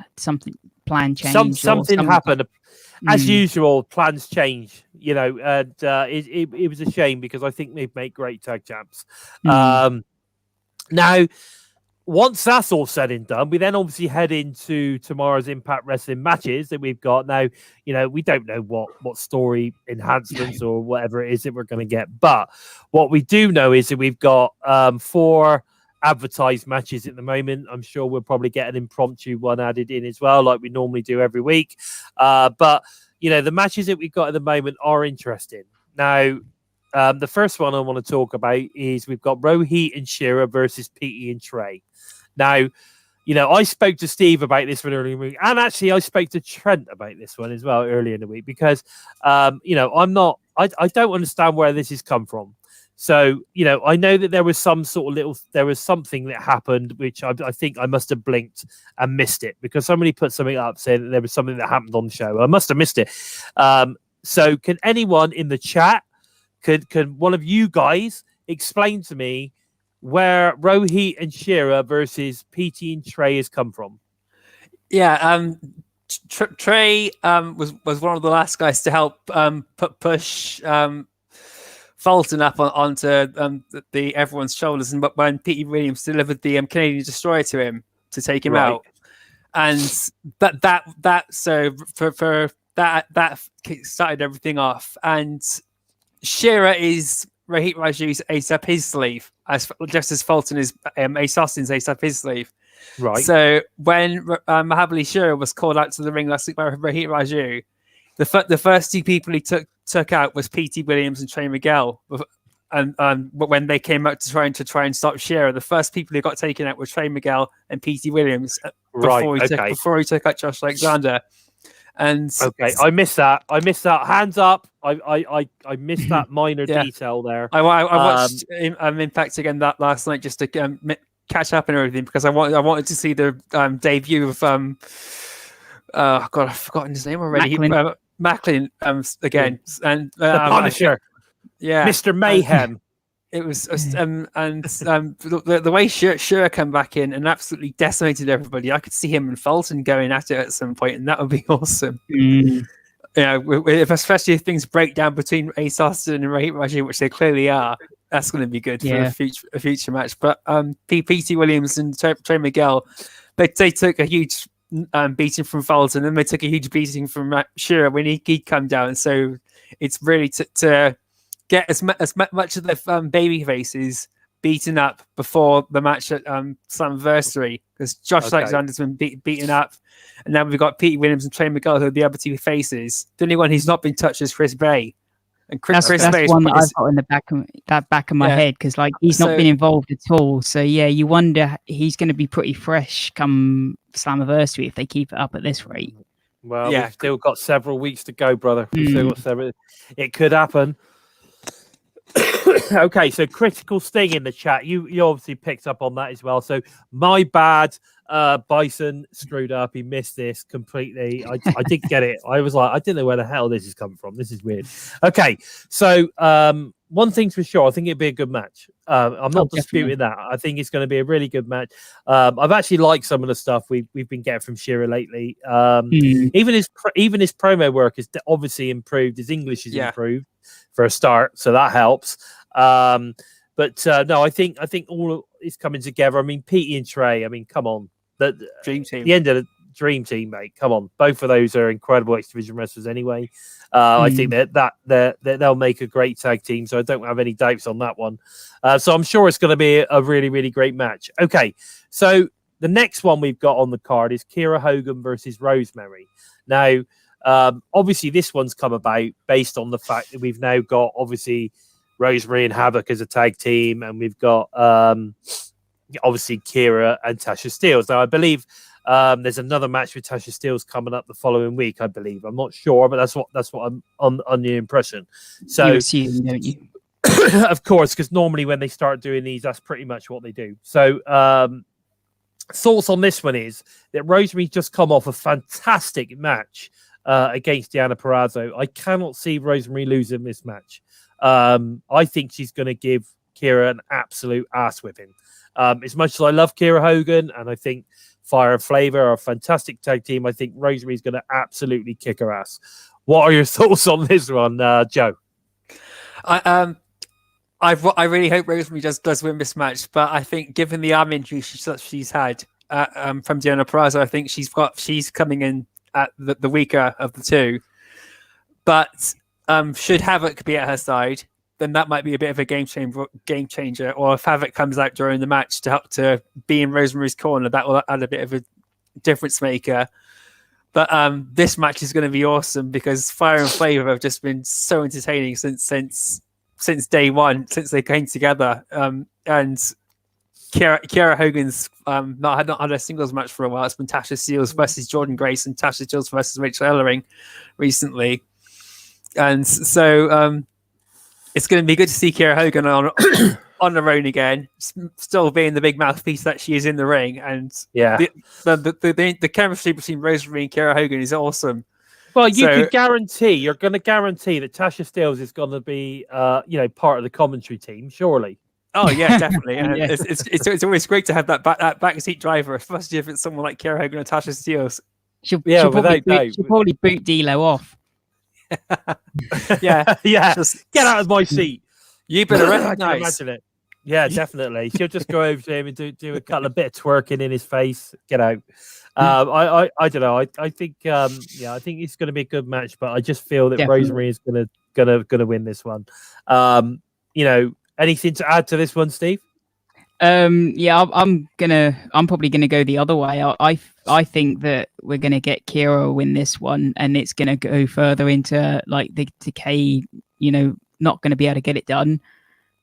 plan changed. Something happened. As usual, plans change. And it was a shame because I think they'd make great tag champs. Now, once that's all said and done, we then obviously head into tomorrow's Impact Wrestling matches that we've got. Now, we don't know what story enhancements or whatever it is that we're going to get. But what we do know is that we've got 4 advertised matches at the moment. I'm sure we'll probably get an impromptu one added in as well, like we normally do every week. But, the matches that we've got at the moment are interesting. Now, the first one I want to talk about is we've got Rohit and Shira versus Petey and Trey. Now, I spoke to Steve about this one earlier in the week, and actually I spoke to Trent about this one as well earlier in the week because, I don't understand where this has come from. So, I know that there was there was something that happened, which I think I must have blinked and missed it because somebody put something up saying that there was something that happened on the show. I must have missed it. So can anyone in the chat, could one of you guys explain to me where Rohit and Shira versus PT and Trey has come from? Yeah, Trey was one of the last guys to help push Fulton up onto the everyone's shoulders, and when Pete Williams delivered the Canadian Destroyer to him to take him out, and that started everything off. And Shira is Rohit Raju's ace up his sleeve, just as Fulton is Ace Austin's ace up his sleeve. Right. So when Mahabali Shira was called out to the ring last week by Rohit Raju, the first two people he took out was P.T. Williams and Trey Miguel. And when they came out to try and stop Shira, the first people who got taken out were Trey Miguel and P.T. Williams before he took out Josh Alexander. And I missed that. Hands up. I missed that minor detail there. I watched Impact again that last night just to catch up and everything because I wanted to see the debut of God, I've forgotten his name already. MACLIN again, and the Punisher, Mr. Mayhem. It was the way Shira came back in and absolutely decimated everybody. I could see him and Fulton going at it at some point, and that would be awesome. Especially if things break down between Ace Austin and Rohit Raju, which they clearly are. That's going to be good for a future match. But P.T. Williams and Trey Miguel, they took a huge beating from Fulton, and they took a huge beating from Shira when he'd come down. So it's really to get as much of the baby faces beaten up before the match at Slammiversary, because Josh Alexander's been beaten up, and now we've got Pete Williams and Trey Miguel, who are the other two faces. The only one who's not been touched is Chris Bay. And that's Bay one that I've got in the back of my head, because he's not been involved at all. So you wonder he's going to be pretty fresh come Slammiversary if they keep it up at this rate. Well, we've still got several weeks to go, brother. It could happen. Okay, so Critical Sting in the chat. You obviously picked up on that as well. So my bad. Bison screwed up. He missed this completely. I didn't get it. I was like, I didn't know where the hell this is coming from. This is weird. Okay, so one thing's for sure, I think it'd be a good match. I'm not disputing that. I think it's going to be a really good match. I've actually liked some of the stuff we've been getting from Shira lately. Even his promo work is obviously improved. His English is improved for a start, so that helps. But no, I think all is coming together. I mean, Petey and Trey. I mean, come on, the dream team. The end of the dream team, mate. Come on, both of those are incredible X Division wrestlers. Anyway, I think that they'll make a great tag team. So I don't have any doubts on that one. So I'm sure it's going to be a really, really great match. Okay, so the next one we've got on the card is Kiera Hogan versus Rosemary. Now, obviously, this one's come about based on the fact that we've now got obviously Rosemary and Havoc as a tag team, and we've got obviously Kiera and Tasha Steelz. Now I believe there's another match with Tasha Steelz coming up the following week. I believe, I'm not sure, but that's what I'm on the impression. So you assume, don't you? Of course, because normally when they start doing these, that's pretty much what they do. So thoughts on this one is that Rosemary just come off a fantastic match against Deonna Purrazzo. I cannot see Rosemary losing this match. I think she's going to give Kiera an absolute ass whipping. As much as I love Kiera Hogan, and I think Fire and Flavor are a fantastic tag team, I think Rosemary's going to absolutely kick her ass. What are your thoughts on this one, Joe? I really hope Rosemary does win this match, but I think given the arm injury she's had from Deonna Purrazzo, I think she's coming in at the weaker of the two. But should Havoc be at her side, then that might be a bit of a game changer. Or if Havoc comes out during the match to help to be in Rosemary's corner, that will add a bit of a difference maker. But this match is going to be awesome because Fire and Flavor have just been so entertaining since day one, since they came together. And Kiera Hogan's not had a singles match for a while. It's been Tasha Steelz versus Jordan Grace and Tasha Steelz versus Rachel Ellering recently, and so it's going to be good to see Kiera Hogan on her own again, still being the big mouthpiece that she is in the ring, and the chemistry between Rosemary and Kiera Hogan is awesome. Well, you're going to guarantee that Tasha Steelz is going to be, part of the commentary team, surely. Oh yeah, definitely. And Yeah. it's always great to have that backseat driver, especially if it's someone like Kiera Hogan or Tasha Steelz. She'll probably boot D'Lo off. Yeah, Yeah, just get out of my seat. You better I can recognize. imagine it. Yeah, definitely. She'll just go over to him and do a couple of bit of twerking in his face. Get out. I don't know. I think I think it's going to be a good match, but I just feel that Definitely. Rosemary is gonna win this one. Anything to add to this one, Steve? I'm probably gonna go the other way. I think that we're gonna get Kiera win this one, and it's gonna go further into like the Decay, not gonna be able to get it done.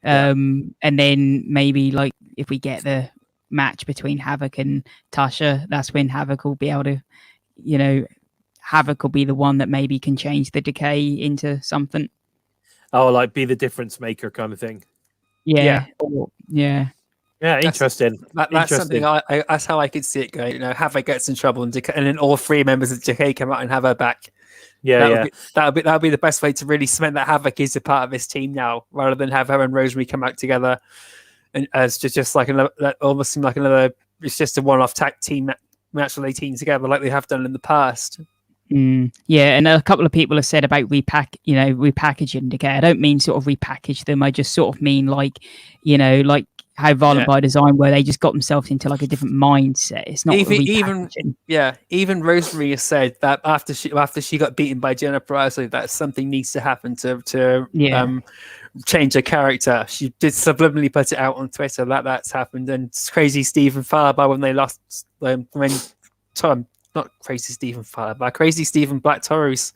And then maybe like if we get the match between Havoc and Tasha, that's when Havoc will be able to, Havoc will be the one that maybe can change the Decay into something. Oh, like be the difference maker kind of thing. Yeah. Yeah, interesting. That's something that's how I could see it going. Havoc gets in trouble and then all three members of Decay come out and have her back. That would be the best way to really cement that Havoc is a part of this team now, rather than have her and Rosemary come out together and as just like another, that almost seemed like another. It's just a one-off tag team match where they team together like they have done in the past. Yeah, and a couple of people have said about repackaging Decay. I don't mean sort of repackage them. I just sort of mean like how Violent by Design, where they just got themselves into like a different mindset. It's not even Rosemary has said that after she got beaten by Jenna Peraza, that something needs to happen to change her character. She did subliminally put it out on Twitter that's happened. And it's Crazy Stephen Farber when they lost Crazy Stephen Black Taurus.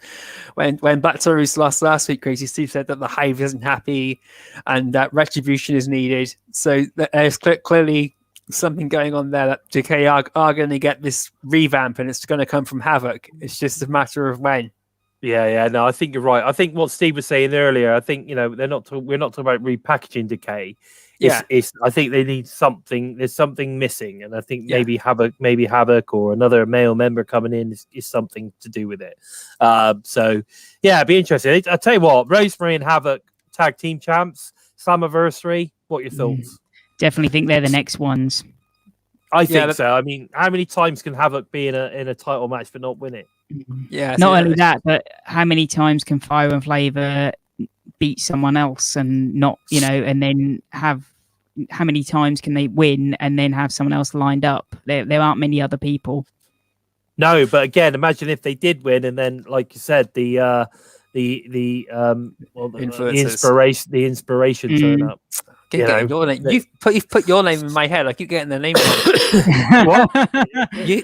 When Black Taurus lost last week, Crazy Steve said that the Hive isn't happy and that retribution is needed. So there's clearly something going on there that Decay are going to get this revamp, and it's going to come from Havoc. It's just a matter of when. Yeah. No, I think you're right. I think what Steve was saying earlier, I think we're not talking about repackaging Decay. I think they need something. There's something missing, and I think maybe Havoc or another male member coming in is something to do with it. It'd be interesting. I'll tell you what, Rosemary and Havoc tag team champs, Slammiversary. What are your thoughts? Definitely think they're the next ones. I think so. I mean, how many times can Havoc be in a title match but not win it? Yeah. Not only that, but how many times can Fire and Flavor beat someone else and not, and then how many times can they win and then have someone else lined up? There aren't many other people. No, but again, imagine if they did win and then, like you said, the inspiration turn up. You've put your name in my head. I keep getting their name wrong. What? The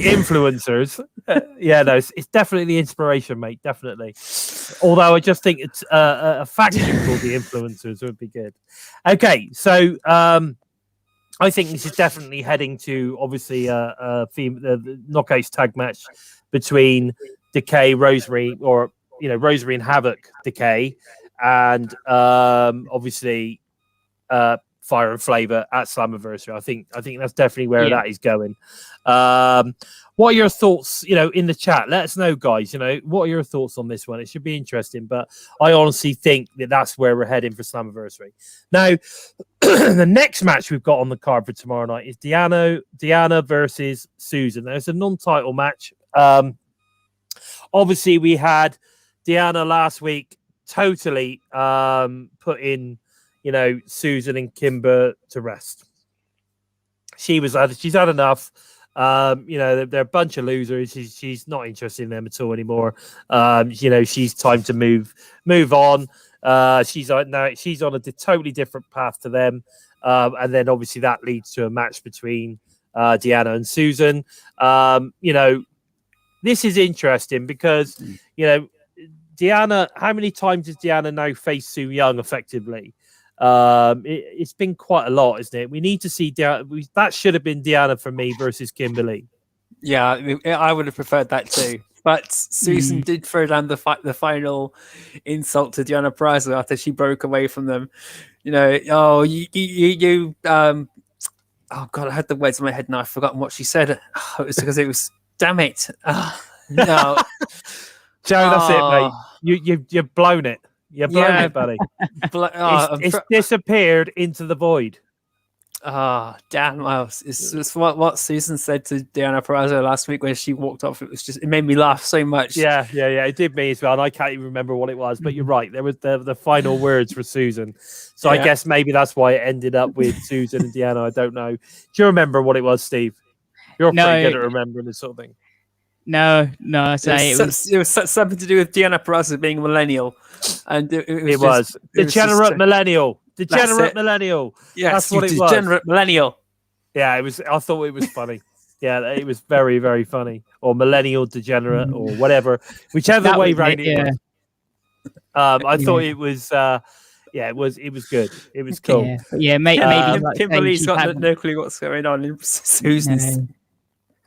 influencers. It's definitely the inspiration, mate. Definitely. Although I just think it's a faction called the influencers would be good. Okay, so I think this is definitely heading to obviously the knockouts tag match between Decay, Rosemary, or Rosemary and Havoc, Decay, and obviously Fire and Flavor at Slammiversary. I think that's definitely where that is going. What are your thoughts, in the chat? Let us know, guys. What are your thoughts on this one? It should be interesting, but I honestly think that that's where we're heading for Slammiversary. Now, the next match we've got on the card for tomorrow night is Deanna versus Susan. There's a non-title match. Obviously, we had Deanna last week totally put Susan and Kimber to rest. She's had enough. They're a bunch of losers. She's not interested in them at all anymore. She's time to move on. She's on a totally different path to them. And then obviously that leads to a match between Deanna and Susan. This is interesting because, Deanna, how many times has Deanna now faced Su Young effectively? It's been quite a lot, isn't it? We need to see that should have been Deanna for me versus Kimberly. Yeah, I would have preferred that too. But Susan did throw down the final insult to Deanna Purrazzo after she broke away from them. You know, oh, you oh God, I had the words in my head and I've forgotten what she said. Oh, it was because it was, damn it. No. Joe, that's it, mate. You've blown it. You've blown it, buddy. It's disappeared into the void. Oh, damn. It's what Susan said to Deanna Purrazzo last week when she walked off. It made me laugh so much. Yeah. It did me as well. And I can't even remember what it was, but you're right. There was the final words for Susan. So I guess maybe that's why it ended up with Susan and Deanna. I don't know. Do you remember what it was, Steve? You're pretty good at remembering this sort of thing. No. It was something to do with Deanna Purrazzo being a millennial. And it was degenerate millennial. Degenerate millennial. Yes, that's what it was. Degenerate millennial. Yeah, it was. I thought it was funny. Yeah, it was very, very funny. Or millennial degenerate, or whatever, whichever way round it was. I thought it was. It was good. It was cool. Yeah, maybe Kimberly's got no clue what's going on in Susan's.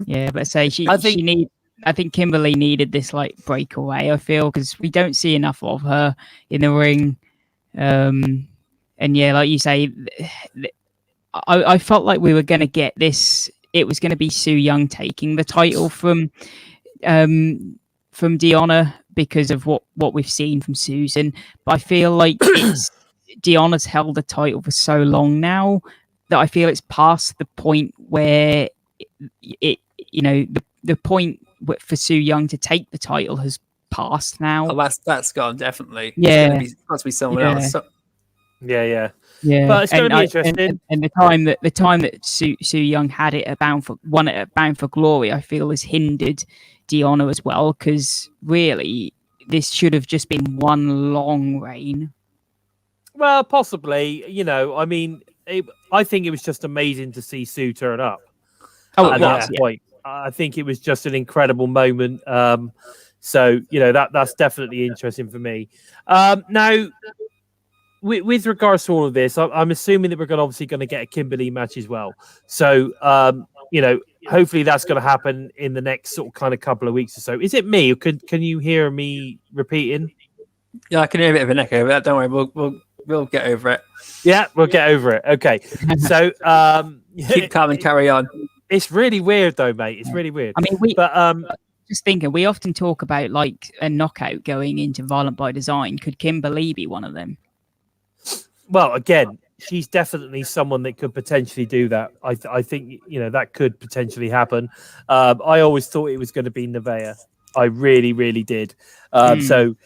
Yeah, but I think Kimberly needed this like breakaway. I feel because we don't see enough of her in the ring. And yeah, like you say, I felt like we were going to get this. It was going to be Su Yung taking the title from Deanna because of what we've seen from Susan. But I feel like Deanna's held the title for so long now that I feel it's past the point where the point for Su Yung to take the title has passed now. Oh, that's gone, definitely. Yeah. It's going to be someone else. So, yeah. But it's going to be interesting. And the time that Su Yung had it won it at Bound for Glory, I feel has hindered Deanna as well, because really this should have just been one long reign. Well, possibly. I mean, I think it was just amazing to see Sue turn up. At that point. I think it was just an incredible moment. So that's definitely interesting for me. Now, with regards to all of this, I'm assuming that we're obviously going to get a Kimberly match as well. So hopefully that's going to happen in the next sort of kind of couple of weeks or so. Is it me? Can you hear me repeating? Yeah, I can hear a bit of an echo, but don't worry, we'll get over it. Yeah, we'll get over it. Okay, so keep calm and carry on. It's really weird though, mate. It's really weird. I mean, just thinking, we often talk about like a knockout going into Violent by Design. Could Kimberly be one of them? Well, again, she's definitely someone that could potentially do that. I think that could potentially happen. I always thought it was going to be Nevaeh. I really, really did. So,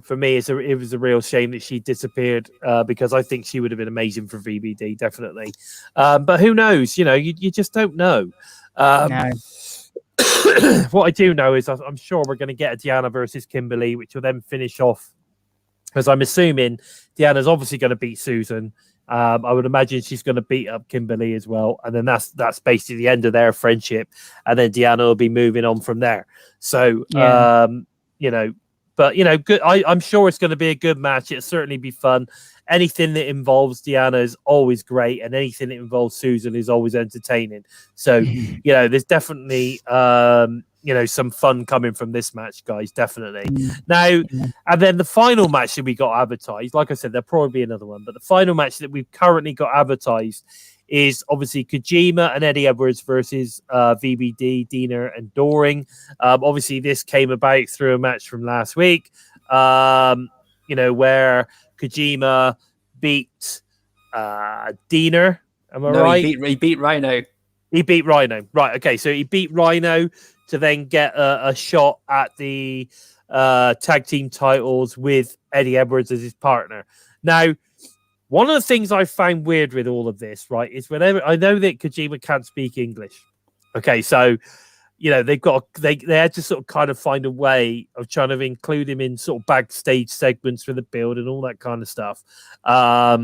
for me, it was a real shame that she disappeared because I think she would have been amazing for VBD, definitely. But who knows? You just don't know. No. What I do know is I'm sure we're going to get a Deanna versus Kimberly, which will then finish off. Because I'm assuming Deanna's obviously going to beat Susan. I would imagine she's going to beat up Kimberly as well, and then that's basically the end of their friendship. And then Deanna will be moving on from there. So, but good. I'm sure it's going to be a good match. It'll certainly be fun. Anything that involves Deanna is always great, and anything that involves Susan is always entertaining. So, there's definitely some fun coming from this match, guys. Definitely. Now, and then the final match that we got advertised, like I said, there'll probably be another one, but the final match that we've currently got advertised is obviously Kojima and Eddie Edwards versus VBD, Diener and Doring. Obviously, this came about through a match from last week, where Kojima beat Diener. Am I right? He beat Rhino. He beat Rhino. Right. Okay. So he beat Rhino to then get a shot at the tag team titles with Eddie Edwards as his partner. Now, one of the things I found weird with all of this, right, is whenever I know that Kojima can't speak English. Okay, so they had to sort of kind of find a way of trying to include him in sort of backstage segments for the build and all that kind of stuff. But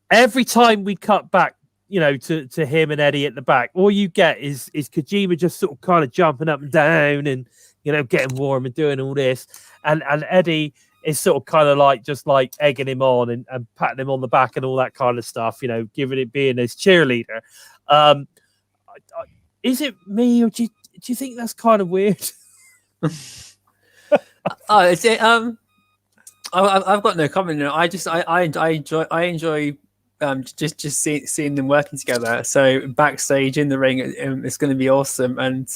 every time we cut back, to him and Eddie at the back, all you get is Kojima just sort of kind of jumping up and down and getting warm and doing all this, and Eddie is sort of kind of like just like egging him on and patting him on the back and all that kind of stuff, giving it being his cheerleader. Is it me, or do you think that's kind of weird? I've got no comment. I enjoy just seeing them working together. So backstage in the ring, it's going to be awesome. And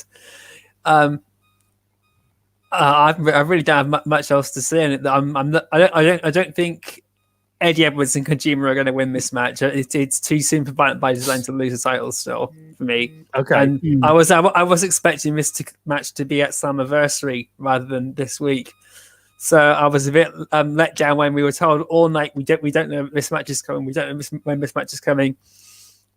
I really don't have much else to say. And I don't think Eddie Edwards and Kojima are going to win this match. It's too soon for Bison to lose the title still for me. Okay. And I was expecting this match to be at Slammiversary rather than this week. So I was a bit let down when we were told all night we don't know this match is coming. We don't know when this match is coming.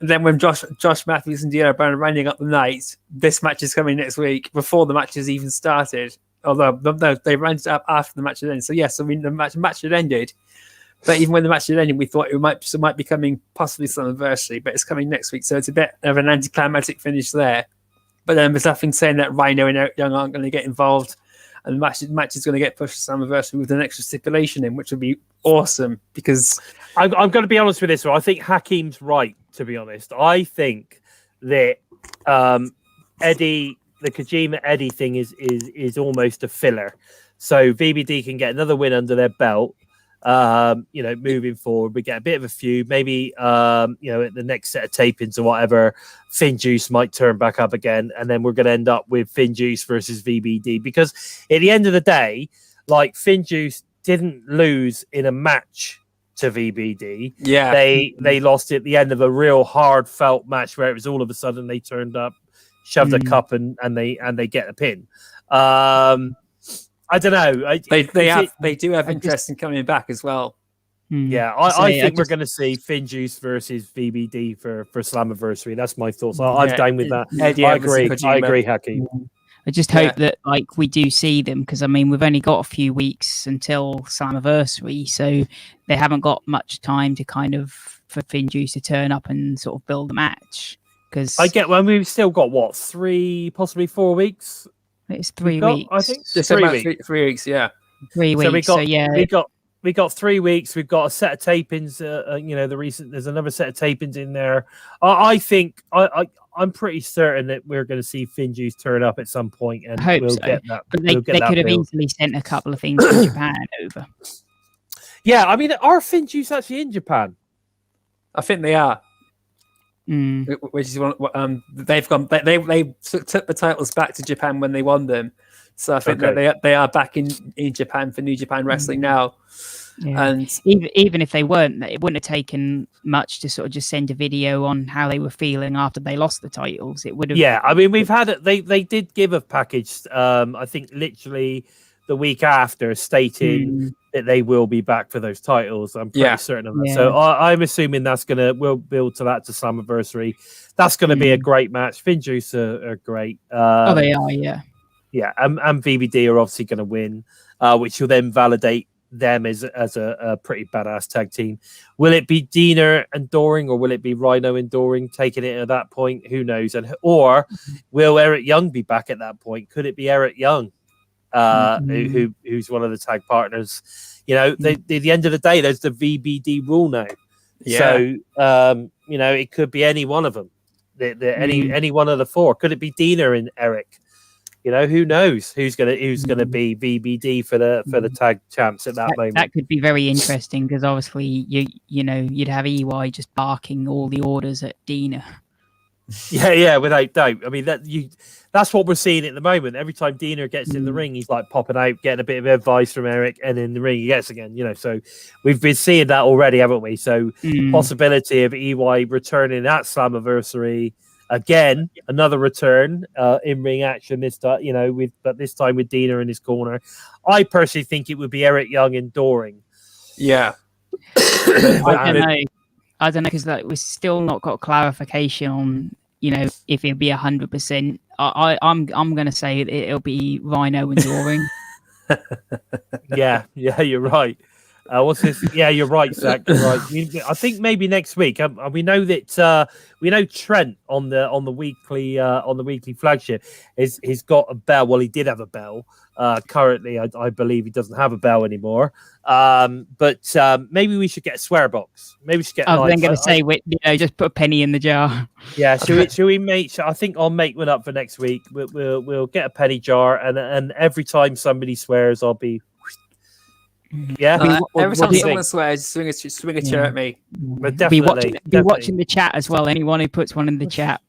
And then when Josh Matthews and D'Lo Brown are running up the night, this match is coming next week before the match has even started. Although no, they ran it up after the match had ended. So yes, the match had ended. But even when the match had ended, we thought it might be coming possibly Slammiversary, but it's coming next week. So it's a bit of an anticlimactic finish there. But then there's nothing saying that Rhino and Eric Young aren't going to get involved. And the match is going to get pushed to Slammiversary with an extra stipulation in, which would be awesome because I'm going to be honest with this one. I think Hakeem's right, to be honest. I think that Eddie, the Kojima Eddie thing is almost a filler. So VBD can get another win under their belt. Moving forward, we get a bit of a feud. Maybe, at the next set of tapings or whatever, Finjuice might turn back up again, and then we're going to end up with Finjuice versus VBD. Because at the end of the day, like Finjuice didn't lose in a match to VBD. Yeah, they lost at the end of a real hard felt match where it was all of a sudden they turned up, shoved a cup, and they get a pin. I don't know. They do have interest in coming back as well. Yeah, I think we're going to see Finjuice versus VBD for Slammiversary. That's my thoughts. I'm down with that. I agree, Hakeem. I just hope that we do see them because we've only got a few weeks until Slammiversary, so they haven't got much time to for Finjuice to turn up and sort of build a match. Because we've still got 3, possibly 4 weeks. It's 3 weeks. I think just 3 weeks. 3 weeks, yeah. 3 weeks. We got 3 weeks. We've got a set of tapings. There's another set of tapings in there. I think I'm pretty certain that we're going to see Finjuice turn up at some point, and get that. But they could have easily sent a couple of things from Japan over. Yeah, are Finjuice actually in Japan? I think they are. Which is they've gone. They took the titles back to Japan when they won them, so I think that they are back in Japan for New Japan Wrestling now. Yeah. And even if they weren't, it wouldn't have taken much to sort of just send a video on how they were feeling after they lost the titles. It would have. Yeah, we've had it. They did give a package. I think literally the week after, stating that they will be back for those titles. I'm pretty certain of that. Yeah. So I'm assuming we'll build to Slammiversary. That's gonna be a great match. Finjuice are great. They are, yeah. Yeah, and VBD are obviously gonna win, which will then validate them as a pretty badass tag team. Will it be Diener and Doring, or will it be Rhino and Doring taking it at that point? Who knows? Or will Eric Young be back at that point? Could it be Eric Young? Who's one of the tag partners? At the end of the day, there's the VBD rule now. Yeah. So it could be any one of them. Any one of the four. Could it be Diener and Eric? Who knows who's gonna be VBD for the tag champs at that moment. That could be very interesting because obviously you'd have EY just barking all the orders at Diener. Yeah, without doubt. That's what we're seeing at the moment. Every time Diener gets in the ring, he's like popping out, getting a bit of advice from Eric, and in the ring he gets again. So we've been seeing that already, haven't we? So possibility of EY returning at Slammiversary again, another return in ring action this time. But this time with Diener in his corner. I personally think it would be Eric Young and Doring. Yeah, I don't know because we've still not got clarification on if it'll be 100%. I'm going to say it'll be Rhino and Doring. yeah, you're right. What's this? Yeah, you're right, Zach. You're right. I think maybe next week. We know that we know Trent on the weekly flagship he's got a bell. Well, he did have a bell. Currently, I believe he doesn't have a bell anymore. But maybe we should get a swear box. Maybe we should get. I was going to say, just put a penny in the jar. Yeah, should we make? I think I'll make one up for next week. We'll get a penny jar, and every time somebody swears, I'll be. Yeah. Every time someone swears, swing a chair at me. But definitely, be watching the chat as well. Anyone who puts one in the chat.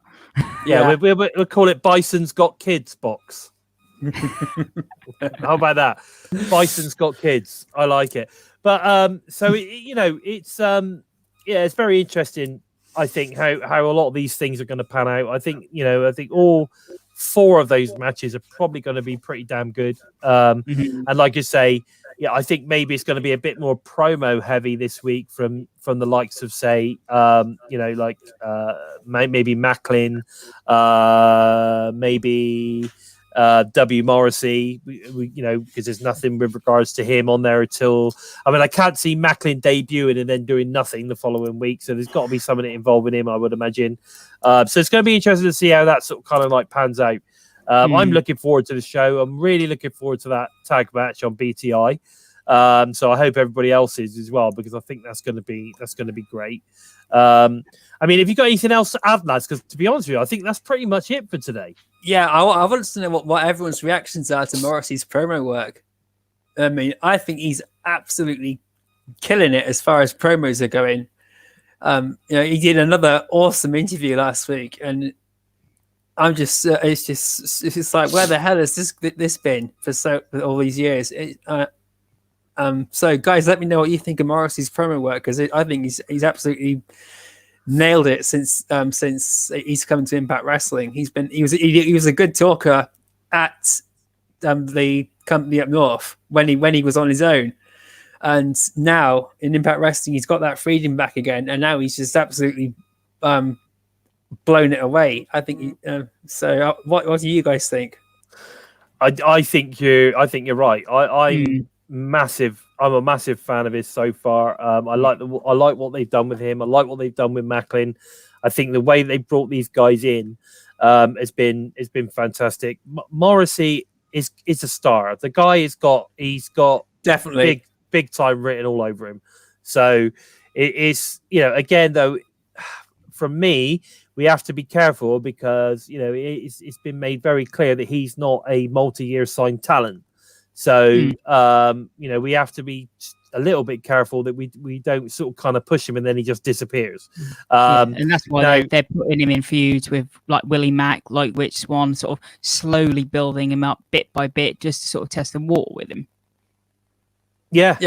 Yeah, we'll call it Bison's Got Kids box. How about that? Bison's Got Kids. I like it. But so it's it's very interesting. I think how a lot of these things are going to pan out. I think all 4 of those matches are probably going to be pretty damn good. And like you say, yeah, I think maybe it's going to be a bit more promo heavy this week from the likes of say, maybe MACLIN, maybe W Morrissey, because there's nothing with regards to him on there until. I mean, I can't see MACLIN debuting and then doing nothing the following week. So there's got to be something involving him, I would imagine. So it's going to be interesting to see how that sort of kind of like pans out. I'm looking forward to the show. I'm really looking forward to that tag match on BTI. So I hope everybody else is as well, because I think that's going to be great. I mean, have you got anything else to add, lads? Because to be honest with you, I think that's pretty much it for today. Yeah, I want to know what everyone's reactions are to Morrissey's promo work. I mean, I think he's absolutely killing it as far as promos are going. He did another awesome interview last week, and I'm just it's just like, where the hell has this been for all these years? So guys, let me know what you think of Morrissey's promo work, because I think he's absolutely nailed it since he's come to Impact Wrestling. He was a good talker at the company up north when he was on his own, and now in Impact Wrestling he's got that freedom back again, and now he's just absolutely blown it away. I think so. What do you guys think? I think you're right. I'm a massive fan of his so far. I like what they've done with him. I like what they've done with MACLIN. I think the way they brought these guys in has been fantastic. Morrissey is a star. The guy he's got definitely big time written all over him. So it is, again though, from me, we have to be careful because it's been made very clear that he's not a multi-year signed talent. So we have to be a little bit careful that we don't sort of kind of push him and then he just disappears. And that's why they're putting him in feuds with like Willie Mack, like Rich Swann, sort of slowly building him up bit by bit, just to sort of test the water with him. Yeah.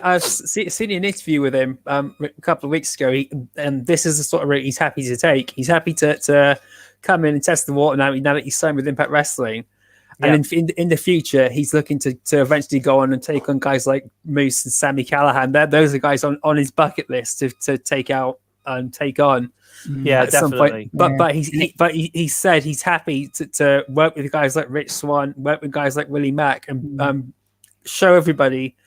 I've seen an interview with him a couple of weeks ago, and this is the sort of route he's happy to take. He's happy to come in and test the water now that he's signed with Impact Wrestling. And in the future, he's looking to eventually go on and take on guys like Moose and Sami Callihan. Those are guys on his bucket list to take out and take on. Yeah, definitely. But he said he's happy to work with guys like Rich Swann, work with guys like Willie Mack, and show everybody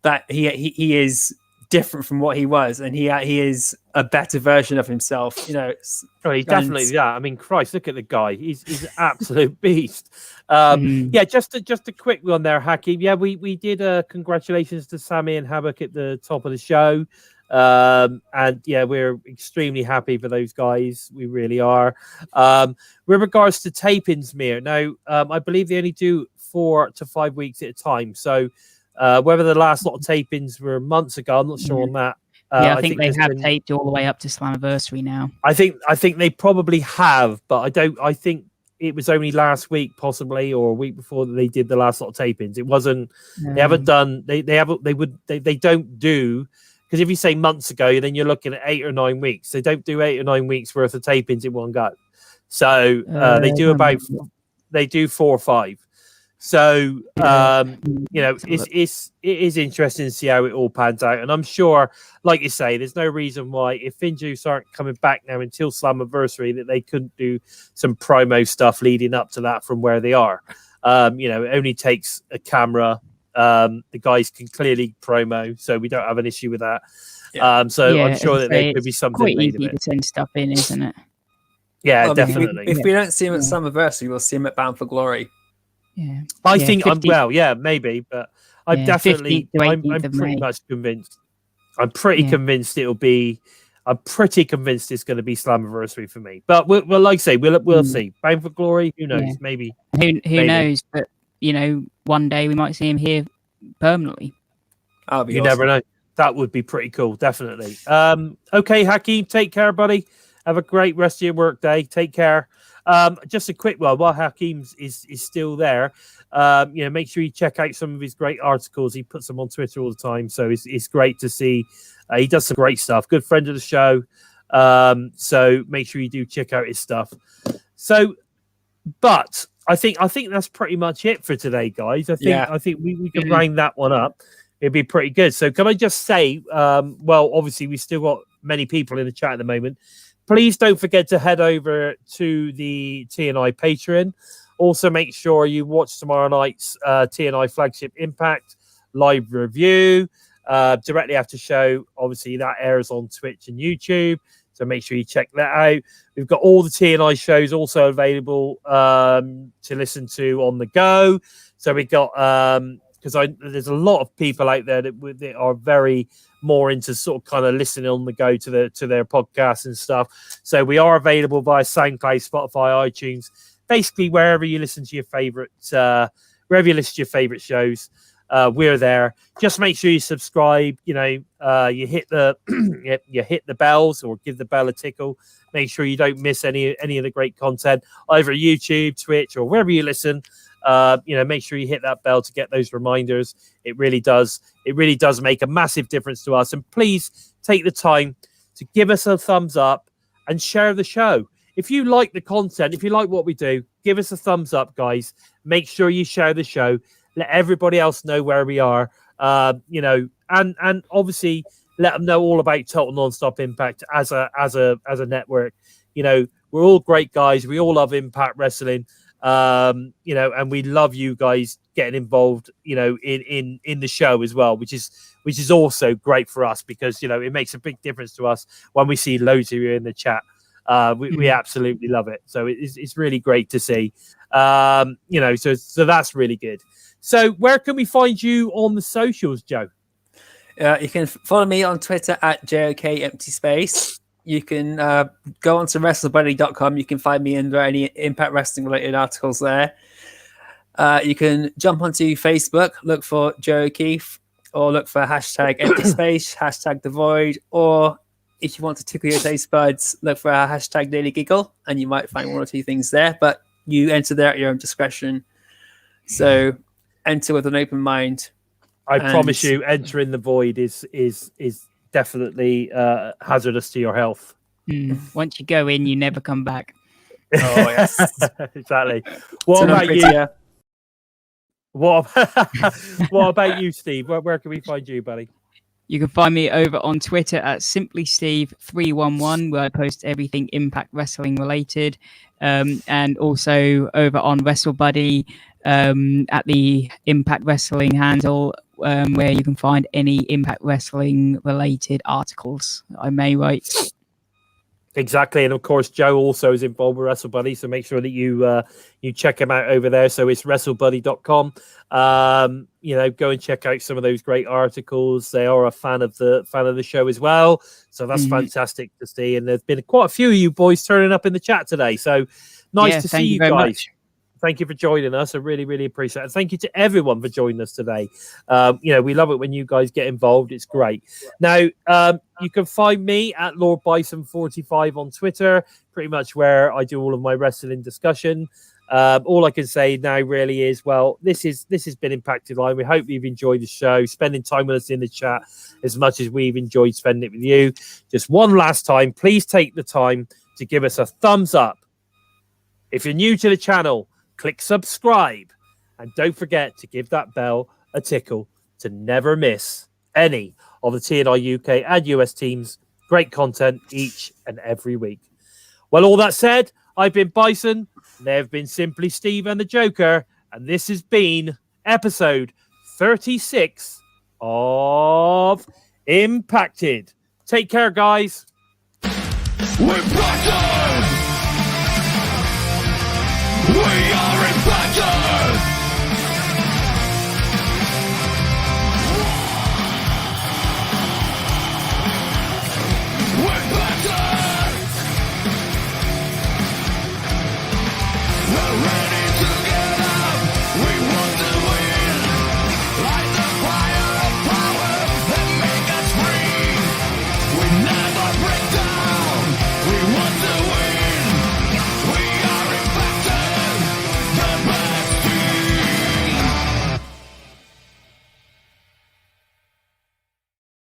that he is different from what he was, and he is a better version of himself. He's definitely that. I mean, Christ, look at the guy. He's an absolute beast. Yeah, just a quick one there, Hakeem. Yeah, we did congratulations to Sammy and Havoc at the top of the show. And yeah, we're extremely happy for those guys. We really are. With regards to tapings, Mir, now I believe they only do 4 to 5 weeks at a time. So whether the last lot of tapings were months ago, I'm not sure on that. I think they have taped all the way up to Slammiversary now. I think they probably have, but I think it was only last week, possibly, or a week before that they did the last lot of tapings. It wasn't. They haven't done. They don't do. Because if you say months ago, then you're looking at 8 or 9 weeks. They don't do 8 or 9 weeks worth of tapings in one go. So they do 4 or 5. So it is interesting to see how it all pans out. And I'm sure, like you say, there's no reason why if Finjuice aren't coming back now until Slammiversary that they couldn't do some promo stuff leading up to that from where they are. It only takes a camera the guys can clearly promo, so we don't have an issue with that. Yeah. So Yeah, I'm sure as I that there say, could be it's something quite made of easy it. to send stuff in, isn't it? Yeah, Well, definitely. If we don't see him at Slammiversary, we'll see him at Bound for Glory. Yeah. I Yeah, think 15th maybe, but I'm Yeah, definitely 15th to I'm 18th of pretty May. much convinced. I'm pretty convinced it'll be. I'm pretty convinced it's going to be Slammiversary for me. But we'll like I say, we'll see. Bound for Glory, who knows? Yeah. Maybe. Who Maybe. knows? But one day we might see him here permanently. That'll be You awesome. never know. That would be pretty cool, definitely. Okay, Hakeem, take care, buddy. Have a great rest of your work day. Take care. Just a quick one while Hakeem is still there. Make sure you check out some of his great articles. He puts them on Twitter all the time, so it's great to see. He does some great stuff. Good friend of the show. So make sure you do check out his stuff. So, but I think that's pretty much it for today, guys. I think we can round that one up. It'd be pretty good. So can I just say, obviously we still got many people in the chat at the moment. Please don't forget to head over to the TNI Patreon. Also, make sure you watch tomorrow night's TNI Flagship Impact live review directly after show. Obviously, that airs on Twitch and YouTube, so make sure you check that out. We've got all the TNI shows also available to listen to on the go. So we got because there's a lot of people out there that are very more into sort of kind of listening on the go to their podcasts and stuff. So we are available via SoundCloud, Spotify, iTunes, basically wherever you listen to your favorite shows. We're there. Just make sure you subscribe. You hit the you hit the bells or give the bell a tickle. Make sure you don't miss any of the great content either YouTube, Twitch, or wherever you listen. Make sure you hit that bell to get those reminders. It really does make a massive difference to us. And please take the time to give us a thumbs up and share the show. If you like the content, if you like what we do, give us a thumbs up, guys. Make sure you share the show. Let everybody else know where we are. And obviously let them know all about Total Nonstop Impact as a network. We're all great guys. We all love Impact Wrestling. And we love you guys getting involved, in the show as well, which is also great for us because, it makes a big difference to us when we see loads of you in the chat. We absolutely love it. So it's really great to see, so that's really good. So where can we find you on the socials, Joe? You can follow me on Twitter at Joe-ker empty space. You can go on to WrestleBuddy.com. You can find me under any Impact Wrestling related articles there. You can jump onto Facebook, look for Joe O'Keefe, or look for hashtag empty space, hashtag the void, or if you want to tickle your taste buds, look for a hashtag daily giggle, and you might find one or two things there, but you enter there at your own discretion. So enter with an open mind. I promise you, entering the void is definitely hazardous to your health. Once you go in, you never come back. Oh yes, exactly. What about you? What about you, Steve? Where can we find you, buddy? You can find me over on Twitter at SimplySteve311, where I post everything Impact Wrestling related, and also over on WrestleBuddy at the Impact Wrestling handle, where you can find any Impact Wrestling related articles I may write. Exactly, and of course Joe also is involved with WrestleBuddy, so make sure that you check him out over there. So it's WrestleBuddy.com. Go and check out some of those great articles. They are a fan of the show as well, so that's fantastic to see. And there's been quite a few of you boys turning up in the chat today, so nice to see you guys. Much. Thank you for joining us. I really, really appreciate it. Thank you to everyone for joining us today. We love it when you guys get involved. It's great. Now, you can find me at Lord Bison 45 on Twitter, pretty much where I do all of my wrestling discussion. All I can say now really is, this has been Impacted Line. We hope you've enjoyed the show, spending time with us in the chat as much as we've enjoyed spending it with you. Just one last time, please take the time to give us a thumbs up. If you're new to the channel, click subscribe, and don't forget to give that bell a tickle to never miss any of the TNI UK and US teams. Great content each and every week. Well, all that said, I've been Bison, they've been Simply Steve and the Joker, and this has been episode 36 of Impacted. Take care, guys. We're Bison! We are Impacted!